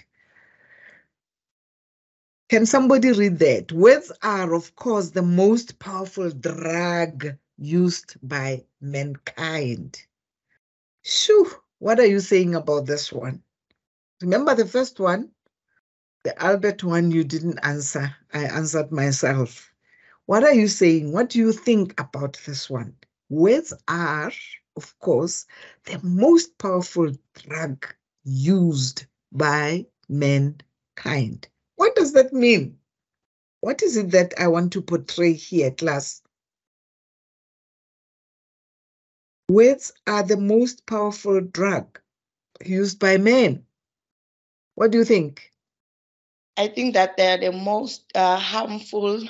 Can somebody read that? Words are, of course, the most powerful drug used by mankind. Shoo, what are you saying about this one? Remember the first one? The Albert one you didn't answer. I answered myself. What are you saying? What do you think about this one? Words are, of course, the most powerful drug used by mankind. What does that mean? What is it that I want to portray here, class? Words are the most powerful drug used by men. What do you think? I think that they're the most harmful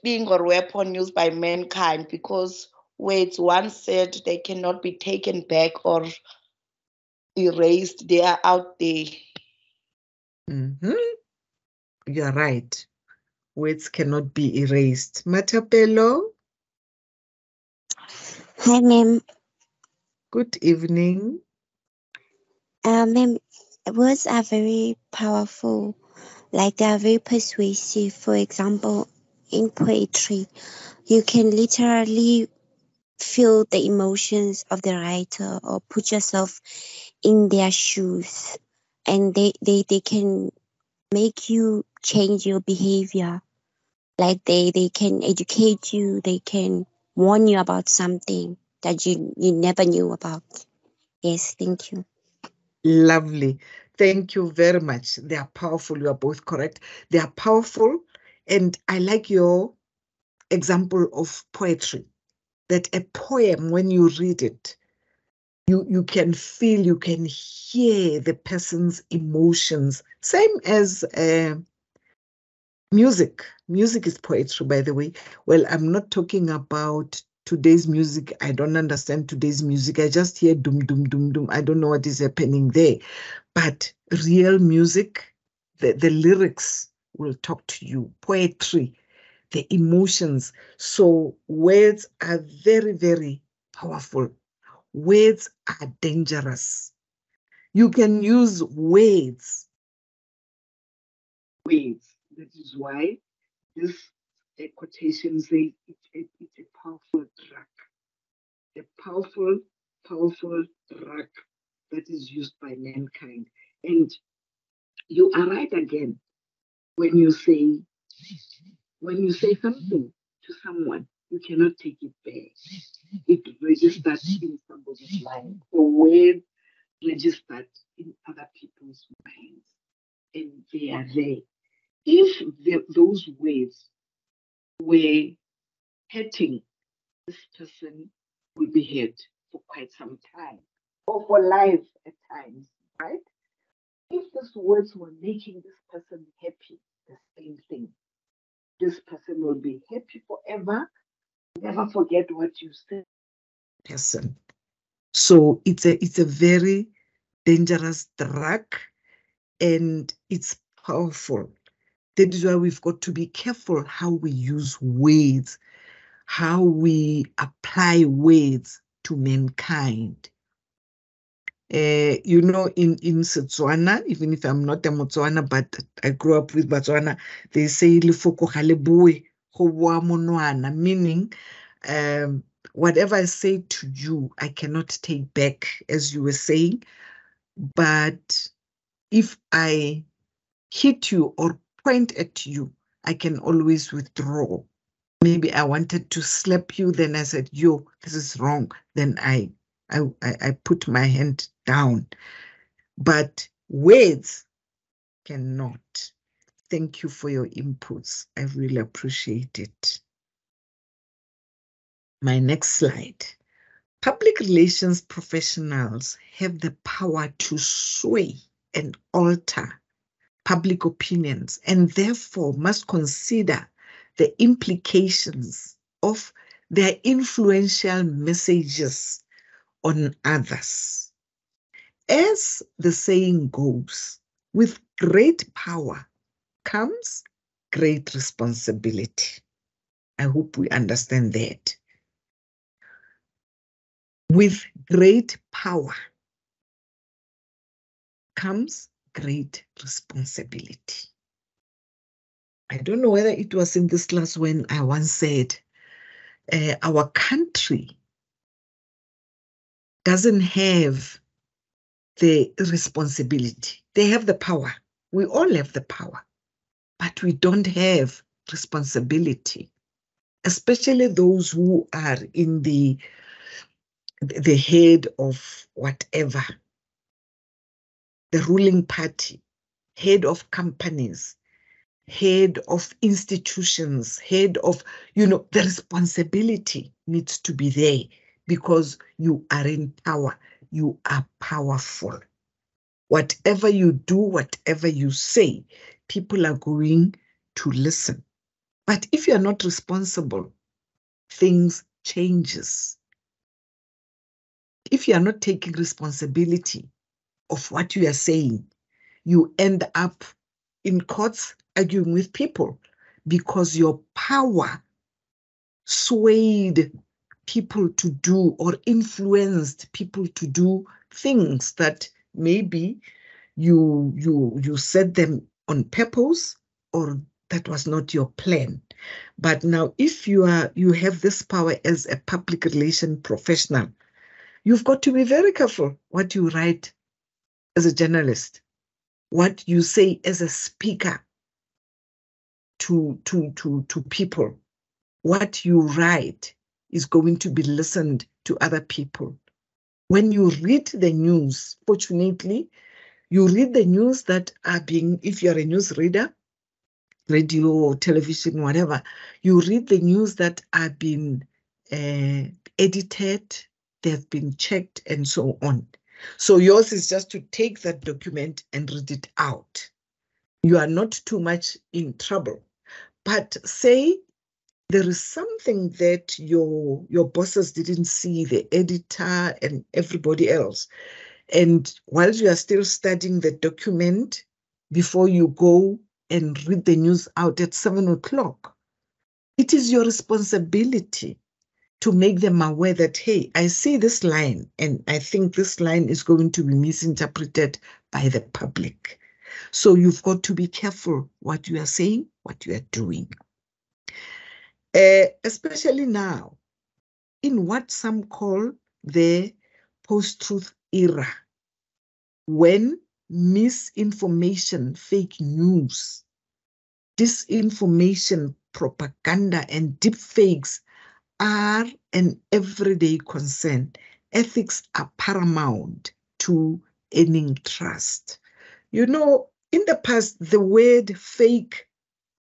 thing or weapon used by mankind, because words once said, they cannot be taken back or erased. They are out there. You're right. Words cannot be erased. Matapelo? Hi, ma'am. Good evening. Ma'am, words are very powerful. Like they are very persuasive. For example, in poetry, you can literally feel the emotions of the writer or put yourself in their shoes, and they can make you change your behavior. Like they can educate you, they can warn you about something that you never knew about. Yes, thank you. Lovely. Thank you very much. They are powerful. You are both correct. They are powerful. And I like your example of poetry, that a poem, when you read it, you can feel, you can hear the person's emotions. Same as music. Music is poetry, by the way. Well, I'm not talking about today's music. I don't understand today's music. I just hear doom, doom, doom, doom. I don't know what is happening there. But real music, the lyrics will talk to you. Poetry, the emotions. So words are very, very powerful. Words are dangerous. You can use words. That is why this quotation says it's a powerful drug. A powerful, powerful drug that is used by mankind. And you are right again when you say something to someone, you cannot take it back. It registers in somebody's mind. The word registered in other people's minds, and they are there. If those words were hurting, this person will be hurt for quite some time, or for life at times, right? If these words were making this person happy, the same thing. This person will be happy forever. Never forget what you said. Person. So it's a very dangerous drug, and it's powerful. That is why we've got to be careful how we use words, how we apply words to mankind. You know, in Setswana, even if I'm not a Motswana, but I grew up with Botswana, they say lefoko ga le bue go bua monwana, meaning whatever I say to you, I cannot take back, as you were saying. But if I hit you or point at you, I can always withdraw. Maybe I wanted to slap you, then I said, yo, this is wrong. Then I put my hand down. But words cannot. Thank you for your inputs. I really appreciate it. My next slide. Public relations professionals have the power to sway and alter public opinions and therefore must consider the implications of their influential messages on others. As the saying goes, with great power comes great responsibility. I hope we understand that. With great power comes great responsibility. I don't know whether it was in this class when I once said, our country doesn't have the responsibility. They have the power. We all have the power, but we don't have responsibility, especially those who are in the head of whatever, the ruling party, head of companies, head of institutions, head of, the responsibility needs to be there because you are in power. You are powerful. Whatever you do, whatever you say, people are going to listen. But if you're not responsible, things changes. If you are not taking responsibility of what you are saying, you end up in courts arguing with people because your power swayed people to do or influenced people to do things that maybe you set them on purpose or that was not your plan. But now if you have this power as a public relation professional, you've got to be very careful what you write as a journalist, what you say as a speaker to people. What you write is going to be listened to other people. When you read the news, fortunately, you read the news that are being, if you're a news reader, radio or television, whatever, you read the news that are being edited, they've been checked and so on. So yours is just to take that document and read it out. You are not too much in trouble. But say there is something that your bosses didn't see, the editor and everybody else. And while you are still studying the document, before you go and read the news out at 7 o'clock, it is your responsibility to make them aware that, hey, I see this line and I think this line is going to be misinterpreted by the public. So you've got to be careful what you are saying, what you are doing. Especially now, in what some call the post-truth era, when misinformation, fake news, disinformation, propaganda, and deepfakes are an everyday concern, ethics are paramount to earning trust. In the past, the word fake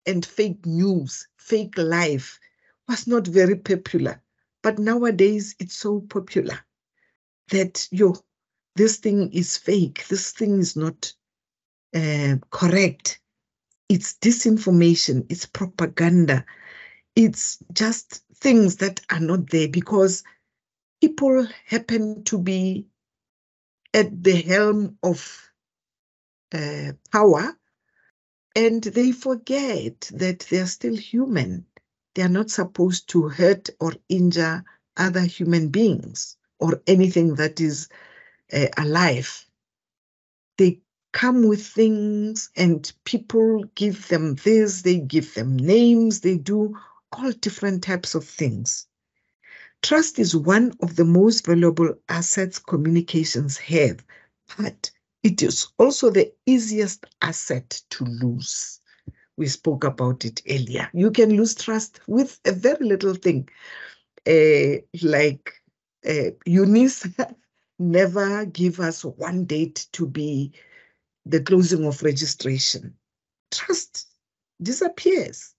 and fake news, fake life was not very popular. But nowadays, it's so popular that this thing is fake. This thing is not correct. It's disinformation. It's propaganda. It's just things that are not there because people happen to be at the helm of power, and they forget that they are still human. They are not supposed to hurt or injure other human beings or anything that is alive. They come with things and people give them this, they give them names, they do all different types of things. Trust is one of the most valuable assets communications have, but it is also the easiest asset to lose. We spoke about it earlier. You can lose trust with a very little thing. Like Eunice never give us one date to be the closing of registration. Trust disappears.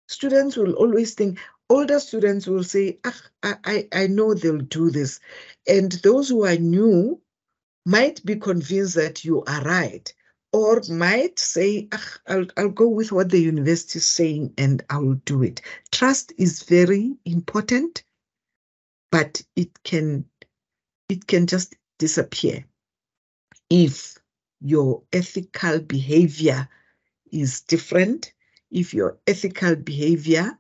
Students will always think, older students will say, I know they'll do this. And those who are new might be convinced that you are right. or might say, I'll go with what the university is saying and I will do it. Trust is very important, but it can just disappear if your ethical behavior is different, if your ethical behavior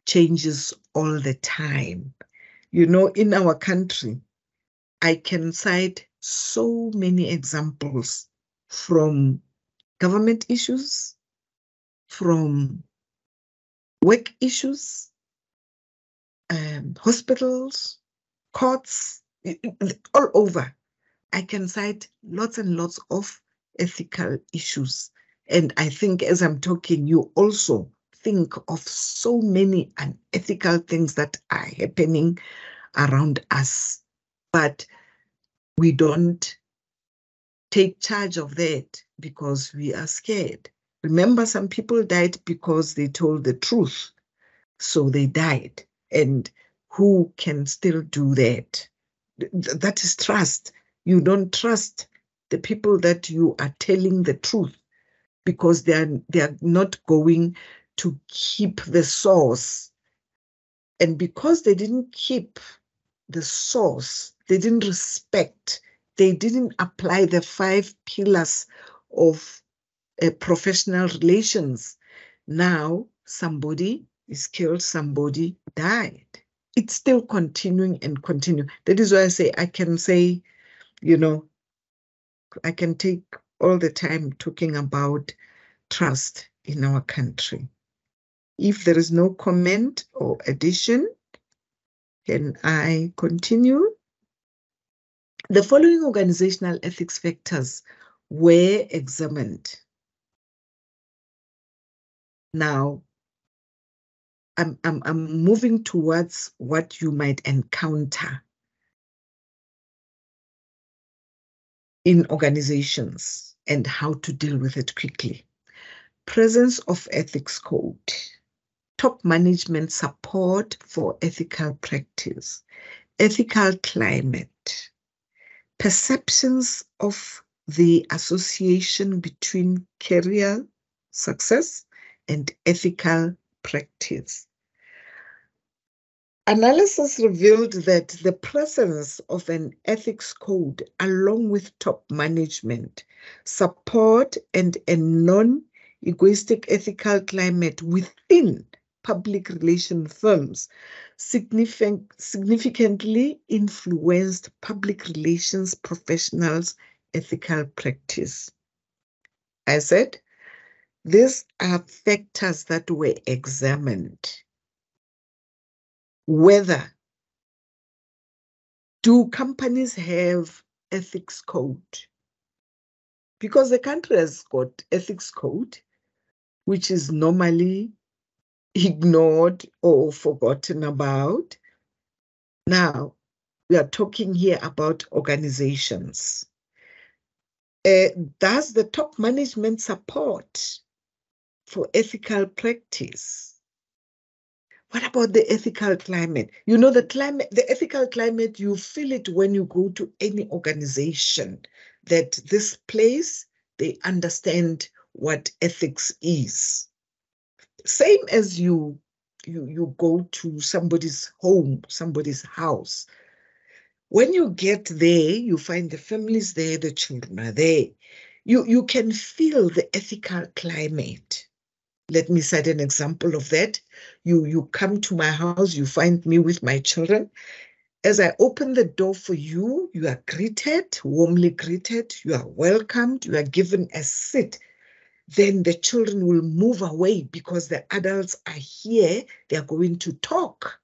changes all the time. You know, in our country, I can cite so many examples from government issues, from work issues, hospitals, courts, all over. I can cite lots and lots of ethical issues. And I think as I'm talking, you also think of so many unethical things that are happening around us. But we don't take charge of that because we are scared. Remember, some people died because they told the truth. So they died. And who can still do that? That is trust. You don't trust the people that you are telling the truth because they are not going to keep the source. And because they didn't keep the source, they didn't respect, they didn't apply the 5 pillars of professional relations. Now somebody is killed, somebody died. It's still continuing and continuing. That is why I say, I can say, you know, I can take all the time talking about trust in our country. If there is no comment or addition, can I continue? The following organizational ethics factors were examined. Now, I'm moving towards what you might encounter in organizations and how to deal with it quickly. Presence of ethics code, top management support for ethical practice, ethical climate, perceptions of the association between career success and ethical practice. Analysis revealed that the presence of an ethics code, along with top management, support and a non-egoistic ethical climate within public relation firms significantly influenced public relations professionals' ethical practice. I said, these are factors that were examined. Whether do companies have ethics code? Because the country has got ethics code, which is normally ignored or forgotten about. Now, we are talking here about organizations. Does the top management support for ethical practice? What about the ethical climate? You know, the ethical climate, you feel it when you go to any organization, that this place, they understand what ethics is. Same as you go to somebody's home, somebody's house. When you get there, you find the families there, the children are there. You can feel the ethical climate. Let me cite an example of that. You come to my house, you find me with my children. As I open the door for you, you are greeted, warmly greeted, you are welcomed, you are given a seat. Then the children will move away because the adults are here, they are going to talk.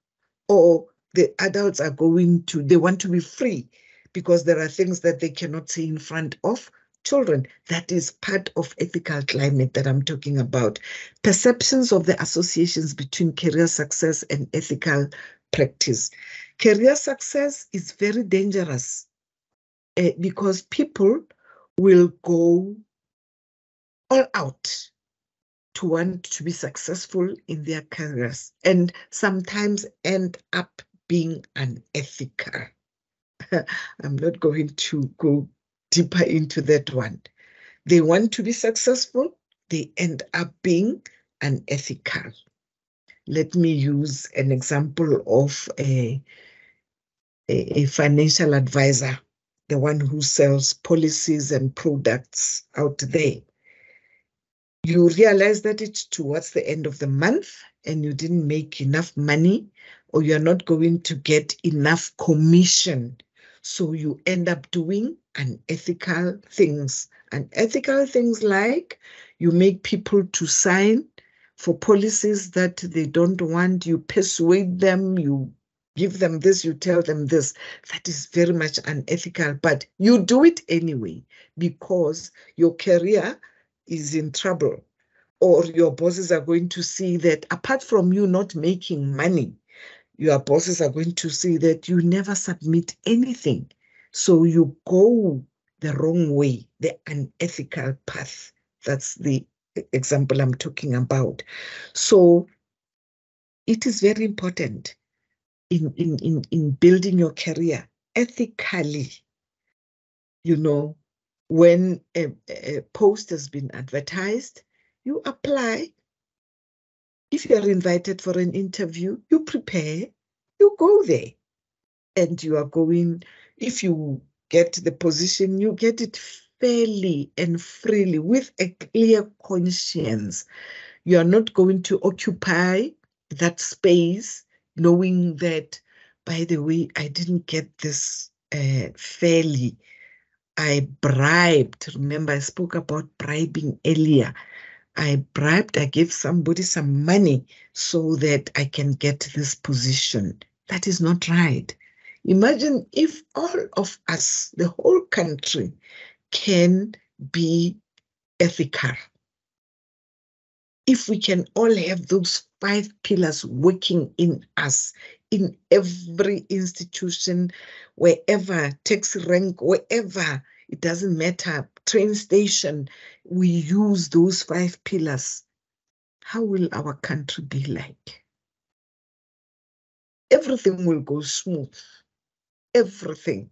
Or the adults are they want to be free because there are things that they cannot say in front of children. That is part of ethical climate that I'm talking about. Perceptions of the associations between career success and ethical practice. Career success is very dangerous because people will go all out to want to be successful in their careers and sometimes end up being unethical. I'm not going to go deeper into that one. they want to be successful, they end up being unethical. Let me use an example of a financial advisor, the one who sells policies and products out there. You realize that it's towards the end of the month and you didn't make enough money, or you're not going to get enough commission. So you end up doing unethical things. Unethical things like you make people to sign for policies that they don't want, you persuade them, you give them this, you tell them this. That is very much unethical, but you do it anyway because your career is in trouble, or your bosses are going to see that apart from you not making money, your bosses are going to see that you never submit anything. So you go the wrong way, the unethical path. That's the example I'm talking about. So it is very important in building your career ethically. You know, when a post has been advertised, you apply. If you are invited for an interview, you prepare, you go there, and you are going. If you get the position, you get it fairly and freely with a clear conscience. You are not going to occupy that space knowing that, by the way, I didn't get this fairly. I bribed. Remember, I spoke about bribing earlier. I bribed, I gave somebody some money so that I can get this position. That is not right. Imagine if all of us, the whole country, can be ethical. If we can all have those 5 pillars working in us, in every institution, wherever, tax rank, wherever, it doesn't matter, train station, we use those 5 pillars, how will our country be like? Everything will go smooth. Everything.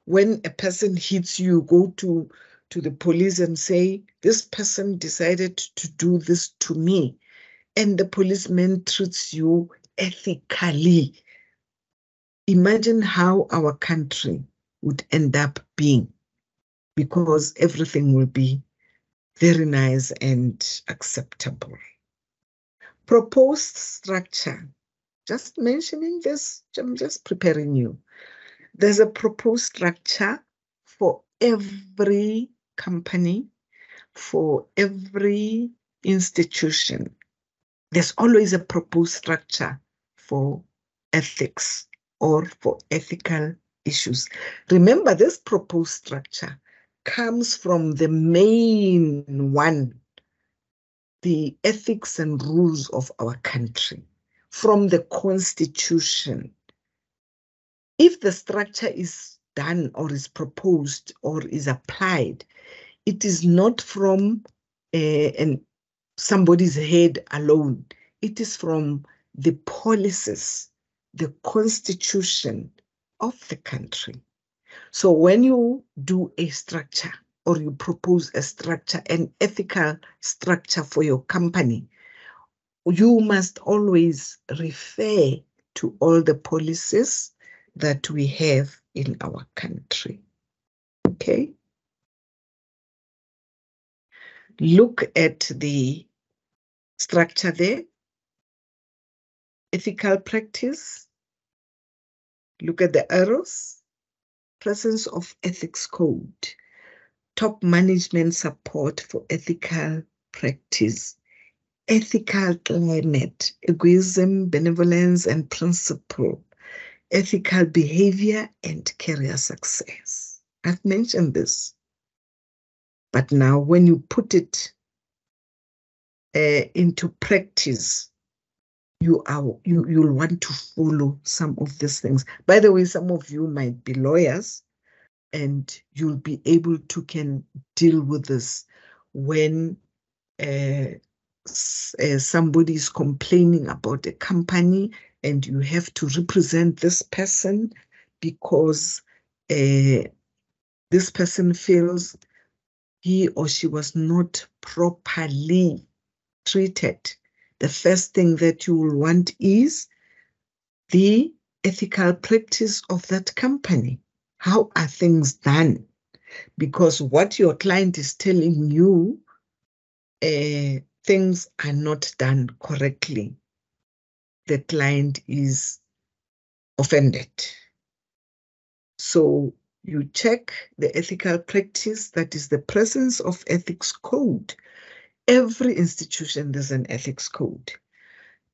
When a person hits you, go to the police and say, this person decided to do this to me, and the policeman treats you ethically. Imagine how our country would end up being, because everything will be very nice and acceptable. Proposed structure. Just mentioning this, I'm just preparing you. There's a proposed structure for every company, for every institution. There's always a proposed structure for ethics or for ethical issues. Remember, this proposed structure comes from the main one, the ethics and rules of our country, from the Constitution. If the structure is done or is proposed or is applied, it is not from somebody's head alone. It is from the policies, the Constitution of the country. So when you do a structure or you propose a structure, an ethical structure for your company, you must always refer to all the policies that we have in our country. Okay? Look at the structure there. Ethical practice. Look at the arrows. Presence of ethics code. Top management support for ethical practice. Ethical climate. Egoism, benevolence, and principle. Ethical behavior and career success. I've mentioned this. But now when you put it into practice, you'll want to follow some of these things. By the way, some of you might be lawyers and you'll be able to can deal with this when somebody is complaining about a company and you have to represent this person because this person feels he or she was not properly treated, the first thing that you will want is the ethical practice of that company. How are things done? Because what your client is telling you, things are not done correctly. The client is offended. So you check the ethical practice, that is the presence of ethics code. Every institution, there's an ethics code.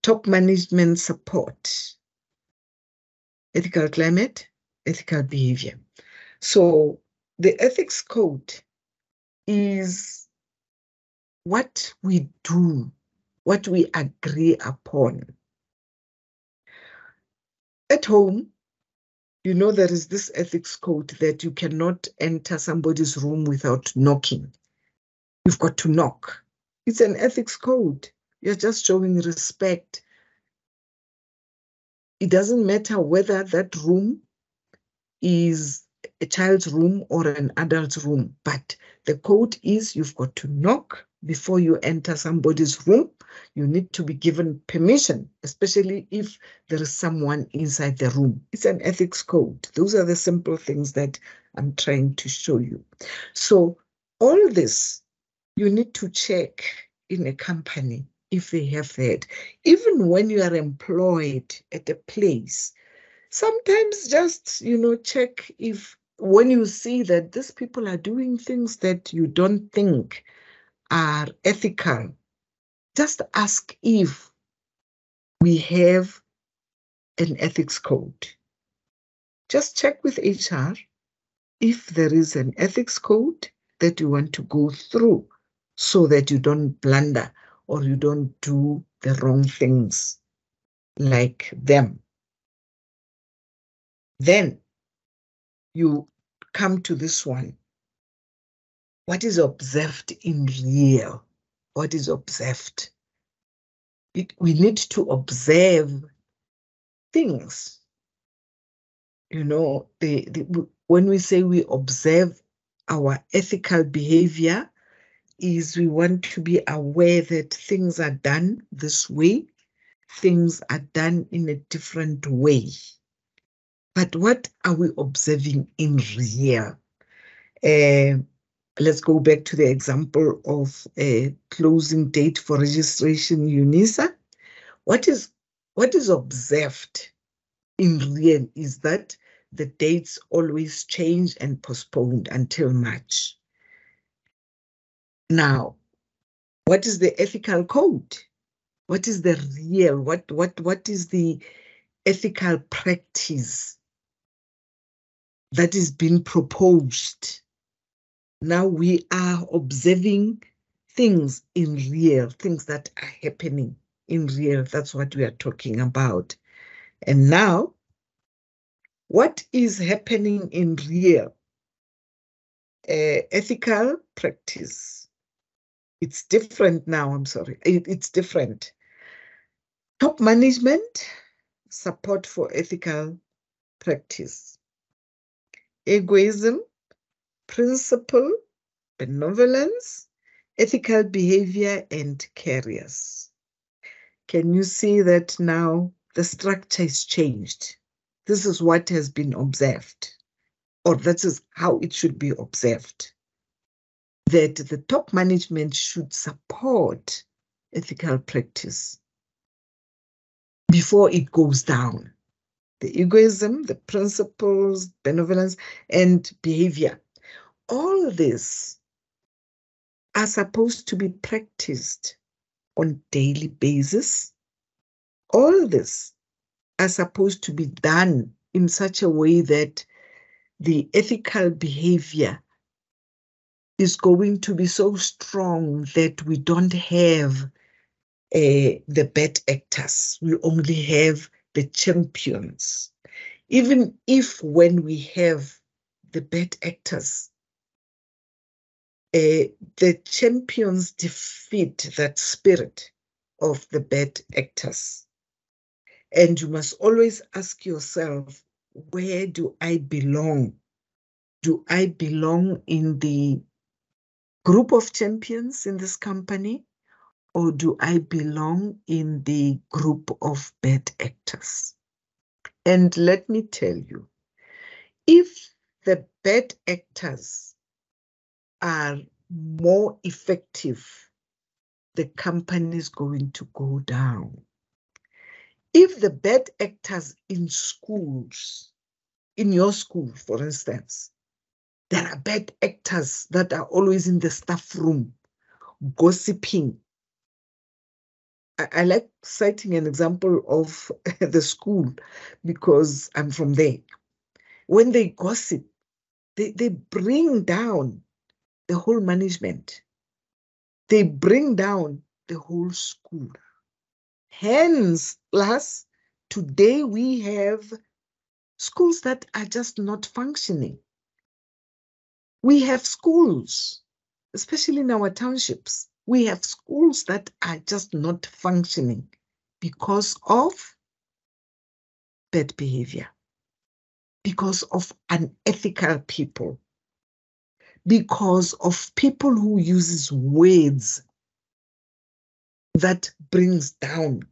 Top management support, ethical climate, ethical behavior. So the ethics code is what we do, what we agree upon. At home, you know, there is this ethics code that you cannot enter somebody's room without knocking. You've got to knock. It's an ethics code. You're just showing respect. It doesn't matter whether that room is a child's room or an adult's room, but the code is you've got to knock before you enter somebody's room. You need to be given permission, especially if there is someone inside the room. It's an ethics code. Those are the simple things that I'm trying to show you. So all this, you need to check in a company if they have that. Even when you are employed at a place, sometimes just, check if when you see that these people are doing things that you don't think are ethical, just ask if we have an ethics code. Just check with HR if there is an ethics code that you want to go through so that you don't blunder or you don't do the wrong things like them. Then you come to this one. What is observed in real? What is observed? We need to observe things. When we say we observe our ethical behavior, is we want to be aware that things are done this way, things are done in a different way. But what are we observing in real? Let's go back to the example of a closing date for registration, UNISA. What is observed in real is that the dates always change and postponed until March. Now, what is the ethical code? What is the real? What is the ethical practice that is being proposed? Now we are observing things in real, things that are happening in real. That's what we are talking about. And now, what is happening in real? Ethical practice. It's different now, I'm sorry. It's different. Top management, support for ethical practice. Egoism, principle, benevolence, ethical behavior, and carriers. Can you see that now the structure is changed? This is what has been observed, or that is how it should be observed. That the top management should support ethical practice before it goes down. The egoism, the principles, benevolence, and behavior. All this are supposed to be practiced on daily basis. All this are supposed to be done in such a way that the ethical behavior is going to be so strong that we don't have the bad actors. We only have the champions. Even if when we have the bad actors, the champions defeat that spirit of the bad actors. And you must always ask yourself, where do I belong? Do I belong in the group of champions in this company, or do I belong in the group of bad actors? And let me tell you, if the bad actors are more effective, the company is going to go down. If the bad actors in schools, in your school, for instance, there are bad actors that are always in the staff room, gossiping. I like citing an example of the school because I'm from there. When they gossip, they bring down the whole management. They bring down the whole school. Hence, plus, today we have schools that are just not functioning. We have schools, especially in our townships, we have schools that are just not functioning because of bad behavior, because of unethical people, because of people who uses words that brings down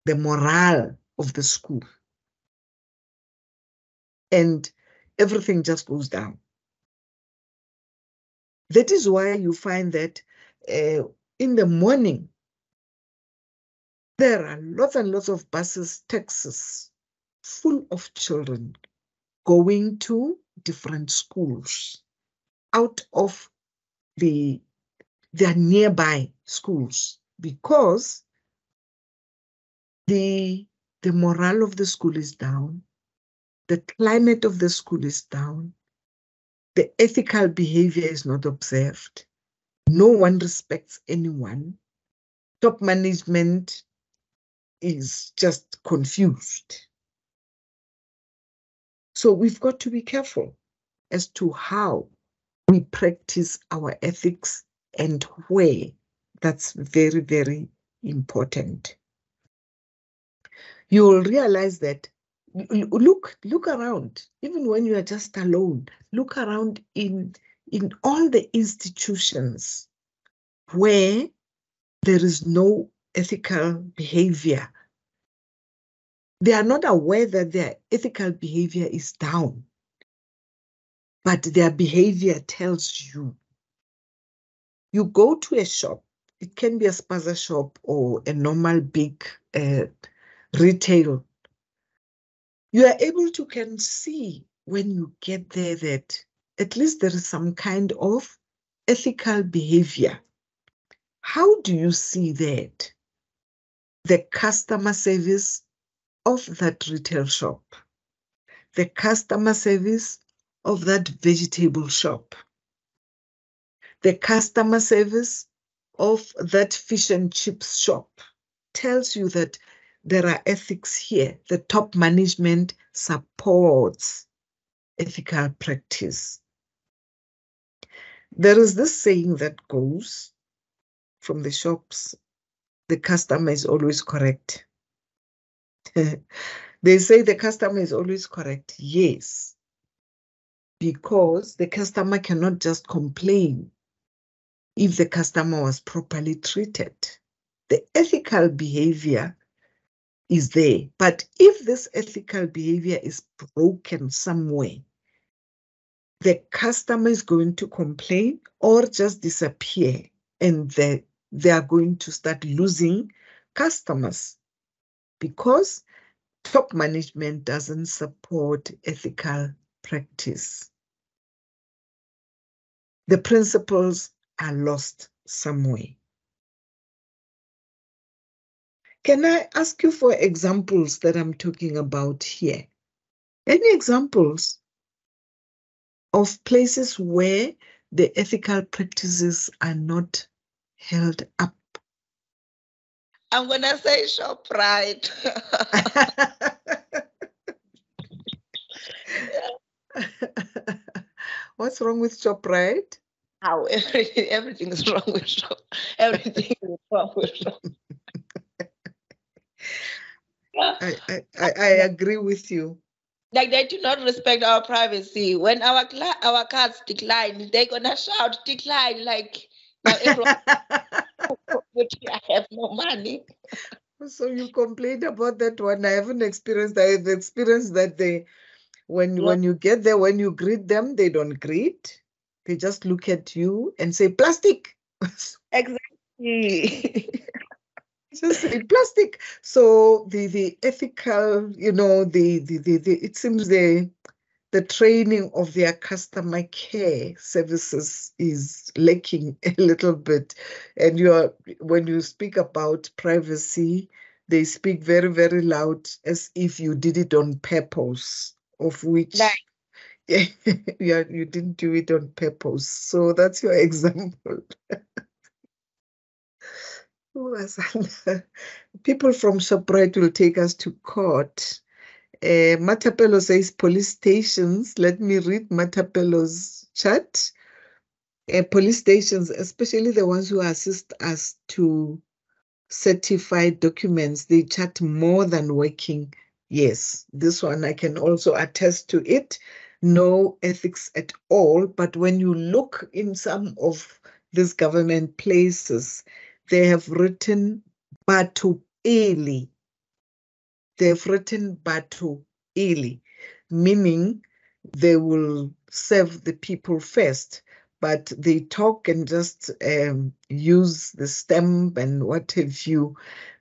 the morale of the school. And everything just goes down. That is why you find that in the morning, there are lots and lots of buses, taxis, full of children going to different schools out of their nearby schools, because the morale of the school is down, the climate of the school is down, the ethical behavior is not observed, no one respects anyone, top management is just confused. So we've got to be careful as to how we practice our ethics and where. That's very, very important. You will realize that, look around, even when you are just alone, look around in all the institutions where there is no ethical behavior. They are not aware that their ethical behavior is down, but their behavior tells you. You go to a shop, it can be a spaza shop or a normal big retail. You are able to can see when you get there that at least there is some kind of ethical behavior. How do you see that? The customer service of that retail shop, the customer service of that vegetable shop, the customer service of that fish and chips shop tells you that there are ethics here. The top management supports ethical practice. There is this saying that goes from the shops, the customer is always correct. They say the customer is always correct. Yes, because the customer cannot just complain if the customer was properly treated. The ethical behavior is there. But if this ethical behavior is broken somewhere, the customer is going to complain or just disappear, and they are going to start losing customers because top management doesn't support ethical practice. The principles are lost somewhere. Can I ask you for examples that I'm talking about here? Any examples of places where the ethical practices are not held up? I'm going to say ShopRite. What's wrong with ShopRite? How everything is wrong with Shop. Everything is wrong with Shop. I agree with you. Like they do not respect our privacy. When our cards decline, they're gonna shout decline. Like now everyone, I have no money. So you complained about that one. I haven't experienced that. I've experienced that when you get there, when you greet them, they don't greet. They just look at you and say plastic. Exactly. Just say plastic. So the ethical, the it seems the training of their customer care services is lacking a little bit. And when you speak about privacy, they speak very, very loud as if you did it on purpose, of which Like, you didn't do it on purpose. So that's your example. Who was that? People from Shoprite will take us to court. Matapelo says police stations. Let me read Matapelo's chat. Police stations, especially the ones who assist us to certify documents, they chat more than working. Yes, this one I can also attest to it. No ethics at all. But when you look in some of these government places, they have written Batu Eli. They've written Batu Eli, meaning they will serve the people first, but they talk and just use the stamp and what have you.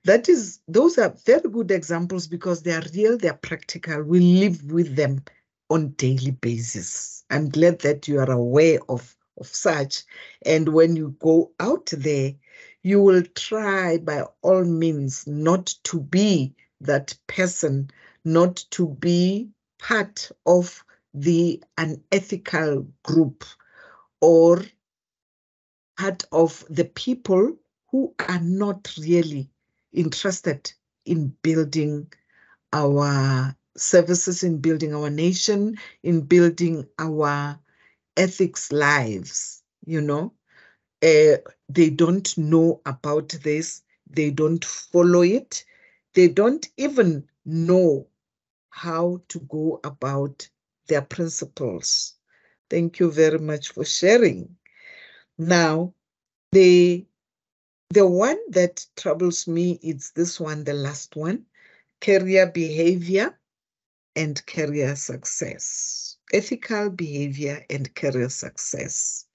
Those are very good examples because they are real, they are practical. We live with them on daily basis. I'm glad that you are aware of such. And when you go out there, you will try by all means not to be that person, not to be part of the unethical group or part of the people who are not really interested in building our services, in building our nation, in building our ethics lives, they don't know about this. They don't follow it. They don't even know how to go about their principles. Thank you very much for sharing. Now, the one that troubles me is this one, the last one, career behavior and career success. Ethical behavior and career success.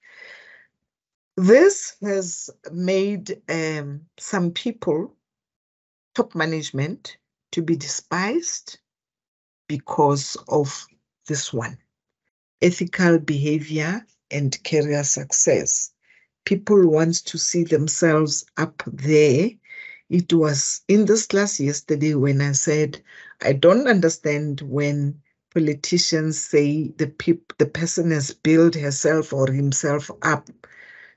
This has made some people, top management, to be despised because of this one, ethical behavior and career success. People want to see themselves up there. It was in this class yesterday when I said, I don't understand when politicians say the person has built herself or himself up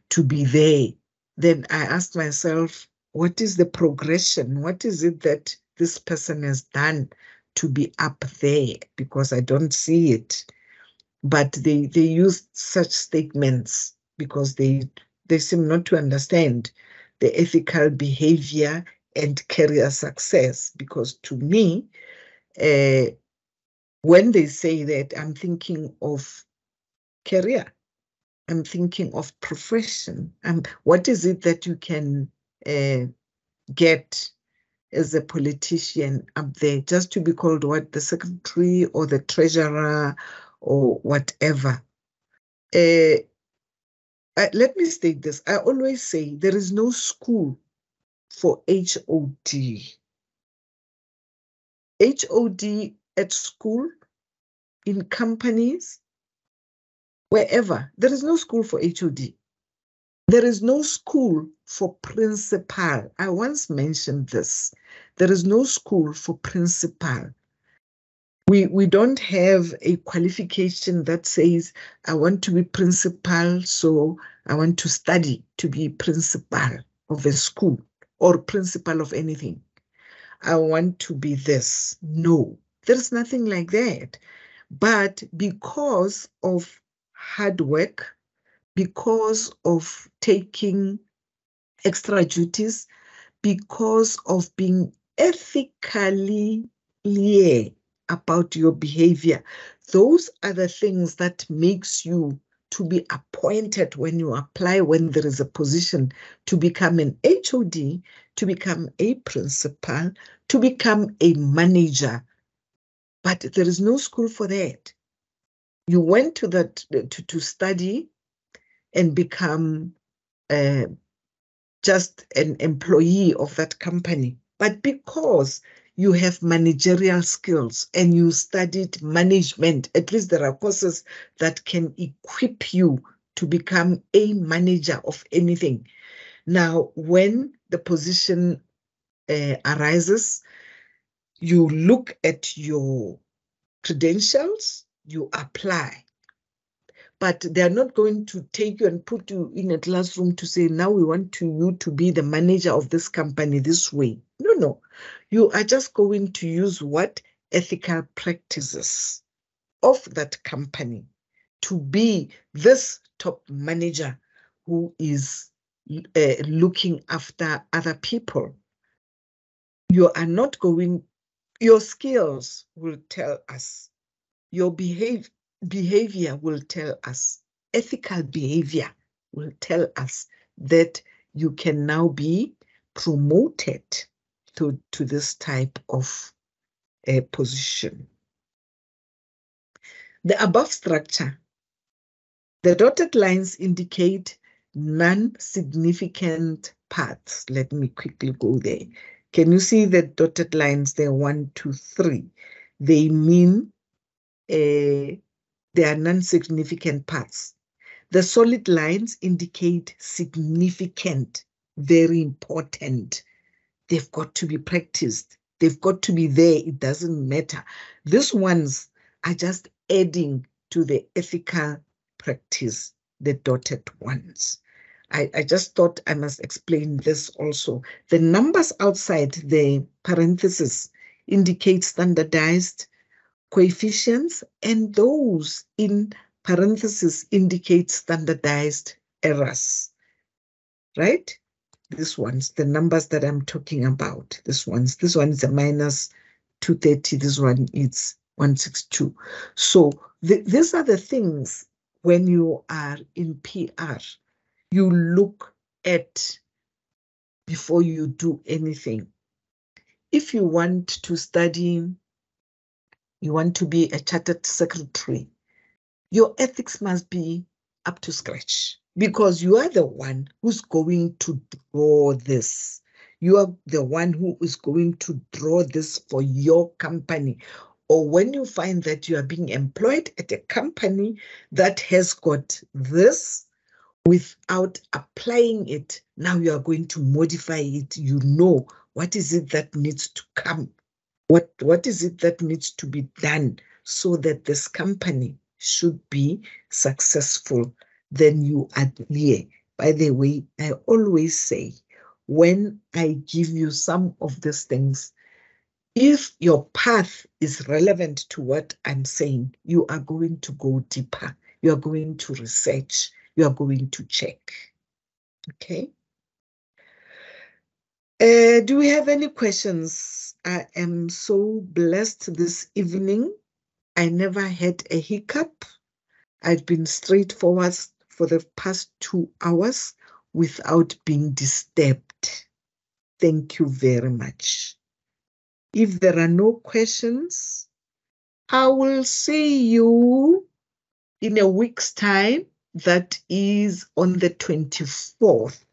to be there. Then I asked myself, what is the progression? What is it that this person has done to be up there? Because I don't see it. But they use such statements because they seem not to understand the ethical behavior and career success. Because to me, when they say that, I'm thinking of career. I'm thinking of profession. What is it that you can get as a politician up there, just to be called what, the secretary or the treasurer or whatever? Let me state this. I always say there is no school for HOD. HOD at school, in companies, wherever. There is no school for HOD. There is no school for principal. I once mentioned this. There is no school for principal. We don't have a qualification that says, I want to be principal, so I want to study to be principal of a school or principal of anything. I want to be this. No, there's nothing like that. But because of hard work, because of taking extra duties, because of being ethically clear about your behavior. Those are the things that makes you to be appointed when you apply, when there is a position to become an HOD, to become a principal, to become a manager. But there is no school for that. You went to that to study and become just an employee of that company. But because you have managerial skills and you studied management, at least there are courses that can equip you to become a manager of anything. Now, when the position arises, you look at your credentials, you apply. But they're not going to take you and put you in a classroom to say, now we want you to be the manager of this company this way. No, no. You are just going to use what? Ethical practices of that company to be this top manager who is looking after other people. You are not going, your skills will tell us, your behavior will tell us, ethical behavior will tell us that you can now be promoted to this type of position. The above structure, the dotted lines indicate non-significant paths. Let me quickly go there. Can you see the dotted lines there? 1, 2, 3. They mean they are non-significant paths. The solid lines indicate significant, very important. They've got to be practiced. They've got to be there. It doesn't matter. These ones are just adding to the ethical practice, the dotted ones. I just thought I must explain this also. The numbers outside the parentheses indicate standardized coefficients, and those in parentheses indicate standardized errors, right? These ones, the numbers that I'm talking about, this one is a minus 230, this one is 162. So these are the things when you are in PR, you look at before you do anything. If you want to study, you want to be a chartered secretary, your ethics must be up to scratch because you are the one who's going to draw this. You are the one who is going to draw this for your company. Or when you find that you are being employed at a company that has got this without applying it, now you are going to modify it. You know, what is it that needs to come? What is it that needs to be done so that this company should be successful? Then you are clear. By the way, I always say, when I give you some of these things, if your path is relevant to what I'm saying, you are going to go deeper. You are going to research. You are going to check. Okay? Do we have any questions? I am so blessed this evening. I never had a hiccup. I've been straightforward for the past 2 hours without being disturbed. Thank you very much. If there are no questions, I will see you in a week's time. That is on the 24th.